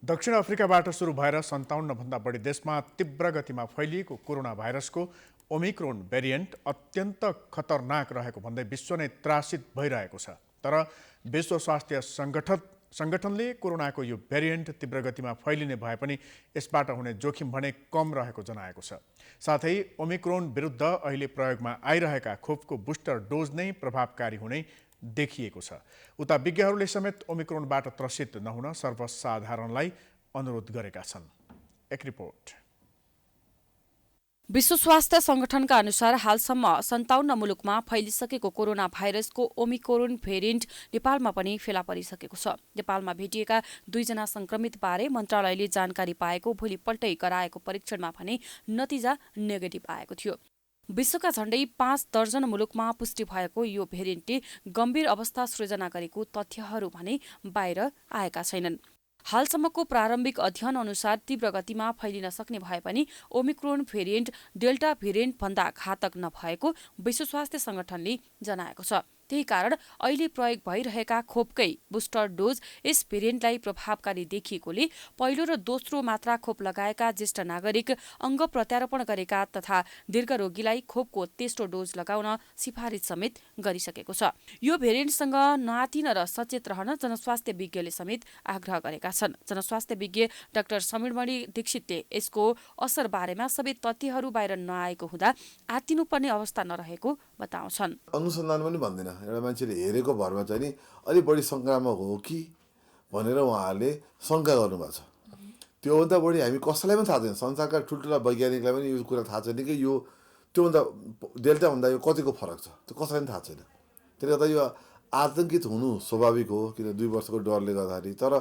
दक्षिण अफ्रिकाबाट सुरु भएर 57 भन्दा बढी देशमा तीव्र गतिमा फैलिएको कोरोना भाइरसको ओमिक्रोन भेरिएन्ट अत्यन्त खतरनाक रहेको भन्दै विश्व नै त्रासित भइरहेको छ। तर विश्व स्वास्थ्य संगठनले कोरोनाको यो भेरिएन्ट तीव्र गतिमा फैलिने भए पनि यसबाट हुने जोखिम भने कम रहेको जनाएको छ। साथै ओमिक्रोन विरुद्ध अहिले प्रयोगमा आइरहेका खोपको बुस्टर डोज नै प्रभावकारी हुने देखिएको छ। उता विज्ञहरूले समेत ओमिक्रोनबाट त्रसित नहुन सर्वसाधारणलाई अनुरोध गरेका छन्। एक रिपोर्ट। विश्व स्वास्थ्य संगठनका अनुसार हालसम्म 57 मुलुकमा फैलिसकेको कोरोना भाइरसको ओमिक्रोन भेरिएन्ट नेपालमा पनि फेला परिसकेको छ। नेपालमा भेटिएका 2 जना संक्रमित बारे मन्त्रालयले जानकारी पाएको भोलिपल्टै गराएको परीक्षणमा भने नतिजा नेगेटिभ आएको थियो। विश्वका झण्डै 5 दर्जन मुलुकमा पुष्टि भएको यो भेरिएन्टले गम्भीर अवस्था सृजना गरेको तथ्यहरू भने बाहिर आएका छैनन्। हालसम्मको प्रारम्भिक अध्ययन अनुसार तीव्र गतिमा फैलिन सक्ने भए पनि ओमिक्रोन भेरिएन्ट डेल्टा भेरिएन्ट भन्दा घातक नभएको विश्व स्वास्थ्य संगठनले जनाएको छ। त्यही कारण अहिले प्रयोग भइरहेका खोपकै बुस्टर डोज यस भेरिएन्टलाई प्रभावकारी देखिएकोले पहिलो र दोस्रो मात्रा खोप लगाएका ज्येष्ठ नागरिक अङ्ग प्रत्यारोपण गरेका तथा दीर्घरोगीलाई खोपको तेस्रो डोज लगाउन सिफारिस समेत गरिसकेको छ। यो भेरिएन्टसँग नआतिन र सचेत रहन जनस्वास्थ्य विज्ञले समेत आग्रह गरेका छन्। जनस्वास्थ्य विज्ञ डाक्टर समीरमणि दीक्षितले यसको असर बारेमा सबै तथ्यहरू बाहिर नआएको हुँदा आत्तिनुपर्ने अवस्था नरहेको बताउँछन्। अनुसन्धान पनि भन्दैन, एउटा मान्छेले हेरेको भरमा चाहिँ नि अलिक बढी सङ्क्रामक हो कि भनेर उहाँहरूले शङ्का गर्नुभएको छ। त्योभन्दा बढी हामी कसैलाई पनि थाहा छैन, संसारका ठुल्ठुला वैज्ञानिकलाई पनि यो कुरा थाहा छैन कि यो त्योभन्दा डेल्टाभन्दा यो कतिको फरक छ, त्यो कसैलाई पनि थाहा छैन। त्यसले गर्दा यो आतङ्कित हुनु स्वाभाविक हो, किन 2 वर्षको डरले गर्दाखेरि। तर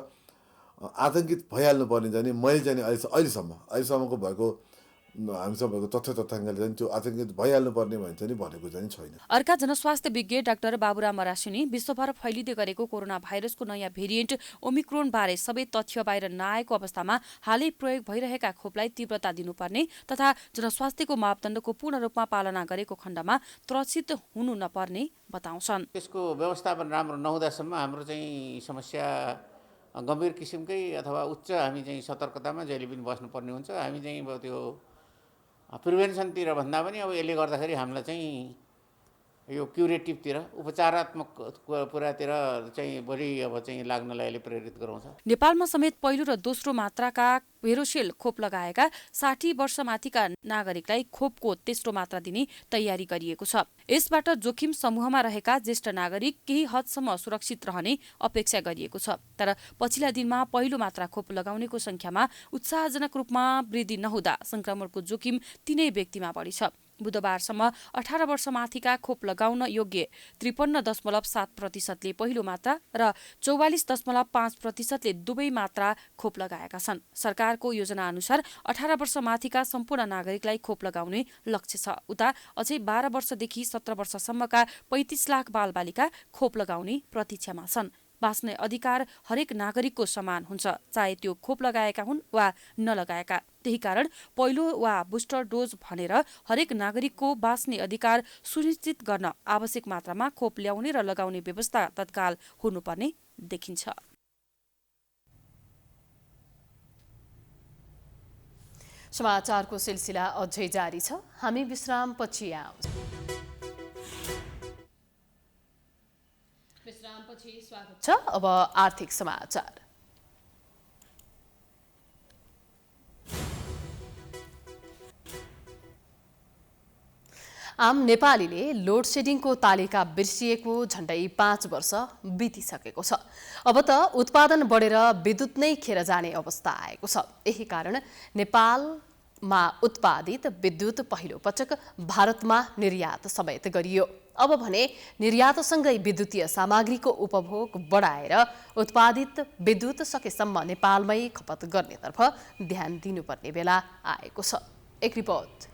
आतङ्कित भइहाल्नु पर्ने चाहिँ मैले चाहिँ अहिलेसम्मको भएको हामीसँग भएको तथ्याङ्कले चाहिँ त्यो आतङ्कित भइहाल्नु पर्ने भनेको चाहिँ छैन। अर्का जनस्वास्थ्य विज्ञ डाक्टर बाबुराम मरासिनी विश्वभर फैलिँदै गरेको कोरोना भाइरसको नयाँ भेरिएन्ट ओमिक्रोन बारे सबै तथ्य बाहिर नआएको अवस्थामा हालै प्रयोग भइरहेका खोपलाई तीव्रता दिनुपर्ने तथा जनस्वास्थ्यको मापदण्डको पूर्ण रूपमा पालना गरेको खण्डमा त्रसित हुनु नपर्ने बताउँछन्। त्यसको व्यवस्थापन राम्रो नहुँदासम्म हाम्रो चाहिँ समस्या गम्भीर किसिमकै अथवा उच्च हामी चाहिँ सतर्कतामा जहिले पनि बस्नुपर्ने हुन्छ। हामी चाहिँ त्यो प्रिभेन्सनतिर भन्दा पनि अब यसले गर्दाखेरि हामीलाई चाहिँ यो क्युरेटिभतिर उपचारात्मक कुरातिर चाहिँ बढी अब चाहिँ लाग्नलाई अहिले प्रेरित गराउँछ। नेपालमा समेत पहिलो र दोस्रो मात्राका भेरोसेल खोप लगाएका 60 वर्षमाथिका नागरिकलाई खोपको तेस्रो मात्रा दिने तयारी गरिएको छ। यसबाट जोखिम समूहमा रहेका ज्येष्ठ नागरिक केही हदसम्म सुरक्षित रहने अपेक्षा गरिएको छ। तर पछिल्ला दिनमा पहिलो मात्रा खोप लगाउनेको संख्यामा उत्साहजनक रूपमा वृद्धि नहुँदा संक्रमणको जोखिम तिनै व्यक्तिमा बढी छ। बुधबारसम्म 18 वर्षमाथिका खोप लगाउन योग्य 53.7%ले पहिलो मात्रा र 44.5%ले दुवै मात्रा खोप लगाएका छन्। सरकारको योजना अनुसार 18 वर्षमाथिका सम्पूर्ण नागरिकलाई खोप लगाउने लक्ष्य छ। उता अझै 12 वर्षदेखि 17 वर्षसम्मका 35 लाख बालबालिका खोप लगाउने प्रतीक्षामा छन्। बाँच्ने अधिकार हरेक नागरिकको समान हुन्छ, चाहे त्यो खोप लगाएका हुन् वा नलगाएका। त्यही कारण पहिलो वा बुस्टर डोज भनेर हरेक नागरिकको बाँच्ने अधिकार सुनिश्चित गर्न आवश्यक मात्रामा खोप ल्याउने र लगाउने व्यवस्था तत्काल हुनुपर्ने देखिन्छ। समाचारको सिलसिला अझै जारी छ, हामी विश्रामपछि आउँछौँ। विश्रामपछि स्वागत छ। अब आर्थिक समाचार। आम नेपालीले लोड सेडिङको तालिका बिर्सिएको झण्डै 5 वर्ष बितिसकेको छ। अब त उत्पादन बढेर विद्युत नै खेर जाने अवस्था आएको छ। यही कारण नेपालमा उत्पादित विद्युत पहिलो पटक भारतमा निर्यात समेत गरियो। अब भने निर्यातसँगै विद्युतीय सामग्रीको उपभोग बढाएर उत्पादित विद्युत सकेसम्म नेपालमै खपत गर्नेतर्फ ध्यान दिनुपर्ने बेला आएको छ। एक रिपोर्ट।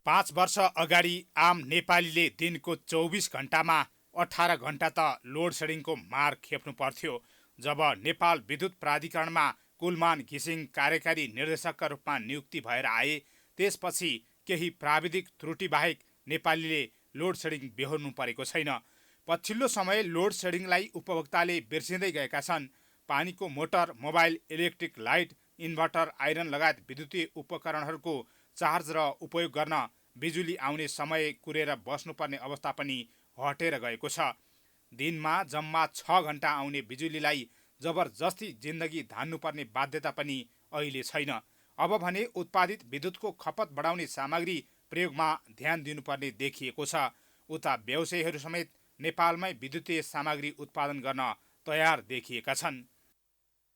5 वर्ष अगाडि आम नेपालीले दिनको 24 घण्टामा 18 घण्टा त लोड सेडिङको मार खेप्नु पर्थ्यो। जब नेपाल विद्युत प्राधिकरणमा कुलमान घिसिङ कार्यकारी निर्देशकका रूपमा नियुक्ति भएर आए, त्यसपछि केही प्राविधिक त्रुटि बाहेक नेपालीले लोड सेडिङ बेहोर्नु परेको छैन। पछिल्लो समय लोड सेडिङलाई उपभोक्ताले बिर्सिँदै गएका छन्। पानीको motor, mobile, electric light, inverter, iron लगायत विद्युतीय उपकरणहरूको चार्ज र उपयोग गर्न बिजुली आउने समय कुरेर बस्नुपर्ने अवस्था पनि हटेर गएको छ। दिनमा जम्मा 6 घण्टा आउने बिजुलीलाई जबरजस्ती जिन्दगी धान्नुपर्ने बाध्यता पनि अहिले छैन। अब भने उत्पादित विद्युतको खपत बढाउने सामग्री प्रयोगमा ध्यान दिनुपर्ने देखिएको छ। उता व्यवसायीहरू समेत नेपालमै विद्युतीय सामग्री उत्पादन गर्न तयार देखिएका छन्।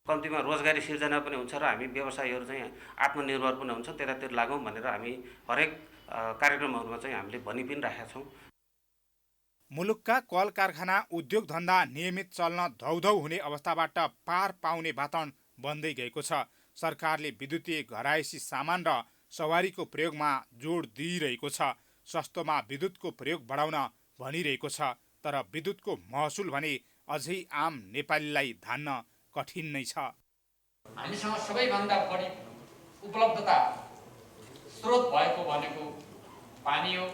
कम्तीमा रोजगारी सिर्जना पनि हुन्छ र हामी व्यवसायीहरू चाहिँ आत्मनिर्भर पनि हुन्छ, त्यतातिर लागौँ भनेर हामी हरेक कार्यक्रमहरूमा चाहिँ हामीले भनि पनि राखेका छौँ। मुलुकका कल कारखाना, उद्योग धन्दा नियमित चल्न धौधौ हुने अवस्थाबाट पार पाउने वातावरण बन्दै गएको छ। सरकारले विद्युतीय घरायसी सामान र सवारीको प्रयोगमा जोड दिइरहेको छ। सस्तोमा विद्युतको प्रयोग बढाउन भनिरहेको छ। तर विद्युतको महसुल भने अझै आम नेपालीलाई धान्न कठिन नै छ। हामीसँग सबैभन्दा बढी उपलब्धता स्रोत भएको भनेको पानी हो,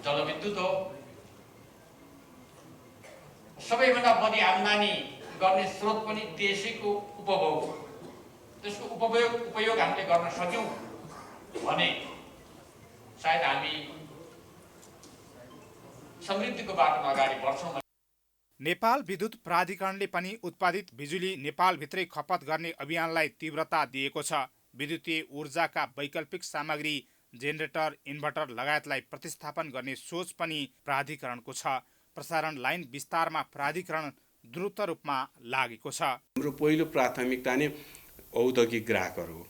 जलविद्युत हो सबैभन्दा बढी आम्दानी गर्ने स्रोत पनि त्यसैको उपभोग हो। त्यसको उपयोग हामीले गर्न सक्यौँ भने सायद हामी समृद्धिको बाटोमा अगाडि बढ्छौँ। नेपाल विद्युत प्राधिकरणले पनि उत्पादित बिजुली नेपालभित्रै खपत गर्ने अभियानलाई तीव्रता दिएको छ। विद्युतीय ऊर्जाका वैकल्पिक सामग्री, जेनेरेटर, इन्भर्टर लगायतलाई प्रतिस्थापन गर्ने सोच पनि प्राधिकरणको छ। प्रसारण लाइन विस्तारमा प्राधिकरण द्रुत रूपमा लागेको छ। हाम्रो पहिलो प्राथमिकता नै औद्योगिक ग्राहकहरू हो।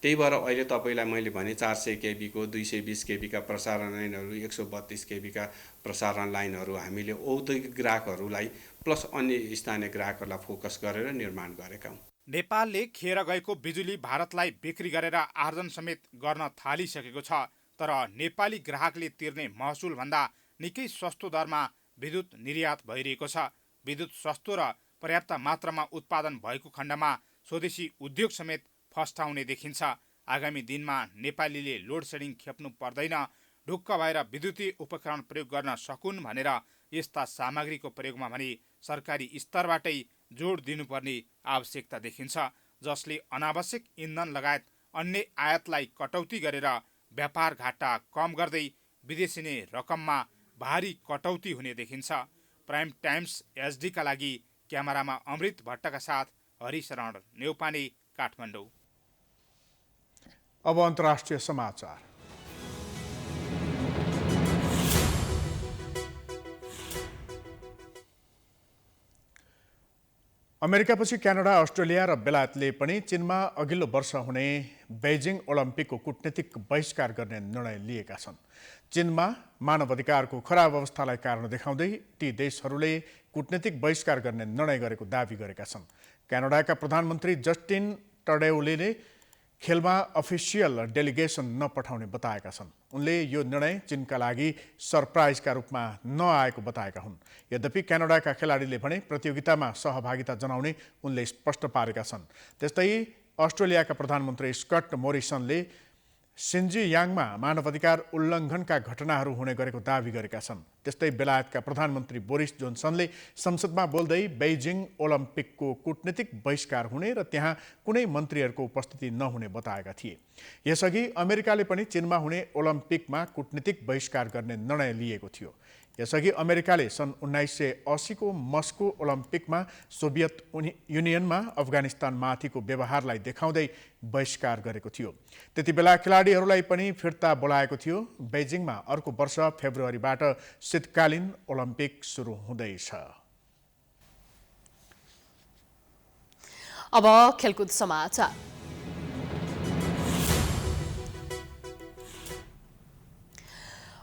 त्यही भएर अहिले तपाईँलाई मैले भने 400 केबीको 220 केबीका प्रसारण लाइनहरू, 132 केबीका प्रसारण लाइनहरू हामीले औद्योगिक ग्राहकहरूलाई प्लस अन्य स्थानीय ग्राहकहरूलाई फोकस गरेर निर्माण गरेका हौँ। नेपालले खेर गएको बिजुली भारतलाई बिक्री गरेर आर्जन समेत गर्न थालिसकेको छ। तर नेपाली ग्राहकले तिर्ने महसुलभन्दा निकै सस्तो दरमा विद्युत निर्यात भइरहेको छ। विद्युत सस्तो र पर्याप्त मात्रामा उत्पादन भएको खण्डमा स्वदेशी उद्योग समेत फस्टाउने देखिन्छ। आगामी दिनमा नेपालीले लोड सेडिङ खेप्नु पर्दैन, ढुक्क भएर विद्युतीय उपकरण प्रयोग गर्न सकुन् भनेर यस्ता सामग्रीको प्रयोगमा भने सरकारी स्तरबाटै जोड दिनुपर्ने आवश्यकता देखिन्छ, जसले अनावश्यक इन्धन लगायत अन्य आयातलाई कटौती गरेर व्यापार घाटा कम गर्दै विदेशी नै रकममा भारी कटौती हुने देखिन्छ। प्राइम टाइम्स एचडी का लागि क्यामेरामा अमृत भट्टका साथ हरिशरण नेउपाने, काठमाडौँ। अब अन्तर्राष्ट्रिय समाचार। अमेरिकापछि क्यानाडा, अस्ट्रेलिया र बेलायतले पनि चीनमा अघिल्लो वर्ष हुने बेइजिङ ओलम्पिकको कूटनीतिक बहिष्कार गर्ने निर्णय लिएका छन्। चीनमा मानवाधिकारको खराब अवस्थालाई कारण देखाउँदै ती देशहरूले कूटनीतिक बहिष्कार गर्ने निर्णय गरेको दावी गरेका छन्। क्यानाडाका प्रधानमन्त्री जस्टिन ट्रुडेउले खेलमा अफिसियल डेलिगेसन नपठाउने बताएका छन्। उनले यो निर्णय चीनका लागि सरप्राइजका रूपमा नआएको बताएका हुन्। यद्यपि क्यानाडाका खेलाडीले भने प्रतियोगितामा सहभागिता जनाउने उनले स्पष्ट पारेका छन्। त्यस्तै अस्ट्रेलियाका प्रधानमन्त्री स्कट मोरिसनले सिन्जियाङमा मानवाधिकार उल्लङ्घनका घटनाहरू हुने गरेको दावी गरेका छन्। त्यस्तै बेलायतका प्रधानमन्त्री बोरिस जोन्सनले संसदमा बोल्दै बेइजिङ ओलम्पिकको कूटनीतिक बहिष्कार हुने र त्यहाँ कुनै मन्त्रीहरूको उपस्थिति नहुने बताएका थिए। यसअघि अमेरिकाले पनि चीनमा हुने ओलम्पिकमा कूटनीतिक बहिष्कार गर्ने निर्णय लिएको थियो। यसअघि अमेरिकाले सन् 1980 को मस्को ओलम्पिकमा सोभियत युनियनमा अफगानिस्तानमाथिको व्यवहारलाई देखाउँदै बहिष्कार गरेको थियो। त्यति बेला खेलाडीहरूलाई पनि फिर्ता बोलाएको थियो। बेइजिङमा अर्को वर्ष फेब्रुअरीबाट शीतकालीन ओलम्पिक सुरु हुँदैछ। अब खेलकुद समाचार।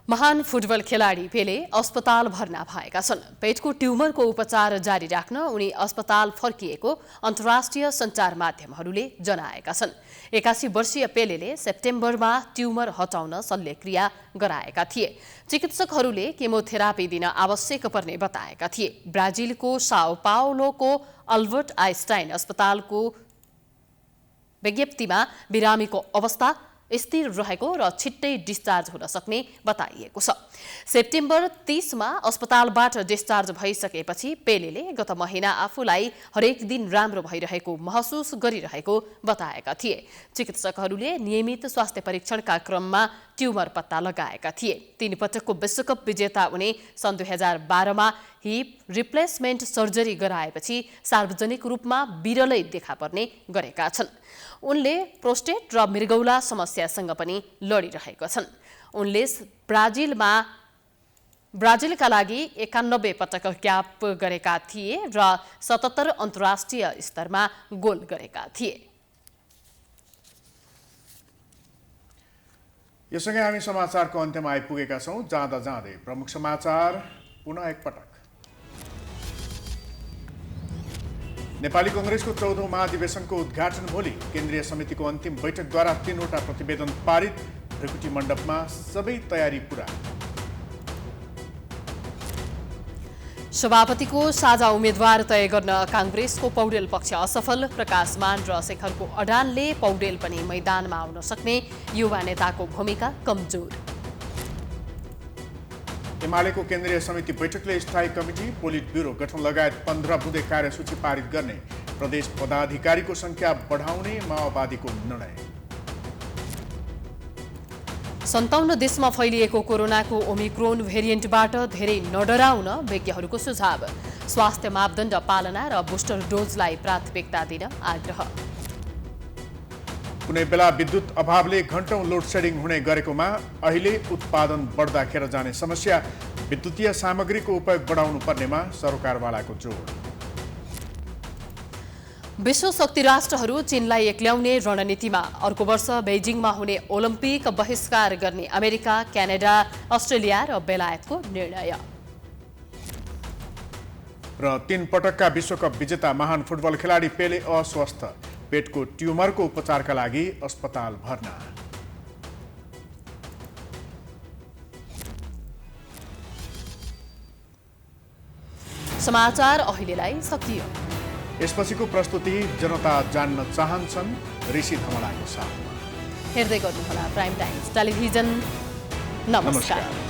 महान फुटबल खेलाडी पेले अस्पताल भर्ना भएका छन्। पेटको ट्युमरको उपचार जारी राख्न उनी अस्पताल फर्किएको अन्तर्राष्ट्रिय सञ्चार माध्यमहरूले जनाएका छन्। 81 वर्षीय पेलेले सेप्टेम्बरमा ट्युमर हटाउन शल्यक्रिया गराएका थिए। चिकित्सकहरूले केमोथेरापी दिन आवश्यक पर्ने बताएका थिए। ब्राजिलको साओ पाउलोको अल्बर्ट आइन्स्टाइन अस्पतालको विज्ञप्तिमा बिरामीको अवस्था स्थिर रहेको र छिट्टै डिस्चार्ज हुन सक्ने बताइएको छ। सेप्टेम्बर 30 मा अस्पतालबाट डिस्चार्ज भइसकेपछि पेलेले गत महिना आफूलाई हरेक दिन राम्रो भइरहेको महसुस गरिरहेको बताएका थिए। चिकित्सकहरूले नियमित स्वास्थ्य परीक्षणका क्रममा ट्युमर पत्ता लगाएका थिए। 3 पटकको विश्वकप विजेता उनी सन् 2012 मा हिप रिप्लेसमेन्ट सर्जरी गराएपछि सार्वजनिक रूपमा बिरलै देखा पर्ने गरेका छन्। उनले प्रोस्टेट र मृगौला समस्यासँग पनि लडिरहेका छन्। उनले ब्राजिलका लागि 91 पटक क्याप गरेका थिए र 77 अन्तर्राष्ट्रिय स्तरमा गोल गरेका थिए। यससँगै हामी समाचारको अन्त्यमा आइपुगेका छौँ। जाँदा जाँदै प्रमुख समाचार पुनः एकपटक। नेपाली कांग्रेसको 14औं महाधिवेशनको उद्घाटन भोलि। केन्द्रीय समितिको अन्तिम बैठकद्वारा 3वटा प्रतिवेदन पारित। ढुकुटी मण्डपमा सबै तयारी पूरा। सभापतिको साझा उम्मेद्वार तय गर्न कांग्रेसको पौडेल पक्ष असफल। प्रकाशमान र शेखरको अडानले पौडेल पनि मैदानमा आउन सक्ने। युवा नेताको भूमिका कमजोर। एमालेको केन्द्रीय समिति बैठकले स्थायी कमिटी पोलिट ब्युरो गठन लगायत 15 बुँदे कार्यसूची पारित गर्ने प्रदेश पदाधिकारीको संख्या बढाउने माओवादीको निर्णय। 57 देशमा फैलिएको कोरोनाको ओमिक्रोन भेरिएन्टबाट धेरै नडराउन विज्ञहरूको सुझाव। स्वास्थ्य मापदण्ड पालना र बुस्टर डोजलाई प्राथमिकता दिन आग्रह। कुनै बेला विद्युत अभावले घण्टौं लोड सेडिङ हुने गरेकोमा अहिले उत्पादन बढ्दाखेरि जाने समस्या। विद्युतीय सामग्रीको उपयोग बढाउनु पर्नेमा सरकारवालाको जोड। विश्व शक्ति राष्ट्रहरू चीनलाई एक्ल्याउने रणनीतिमा। अर्को वर्ष बेजिङमा हुने ओलम्पिक बहिष्कार गर्ने अमेरिका, क्यानाडा, अस्ट्रेलिया र बेलायतको निर्णय। र 3 पटकका विश्वकप विजेता महान फुटबल खेलाडी पेले अस्वस्थ। पेटको ट्युमरको उपचारका लागि अस्पताल भर्ना। समाचार अहिलेलाई सकियो। यसपछिको प्रस्तुति जनता जान्न चाहन्छन् ऋषि धमलाको साथमा। हेर्दै गर्नुहोला प्राइम टाइम्स टेलिभिजन। नमस्कार।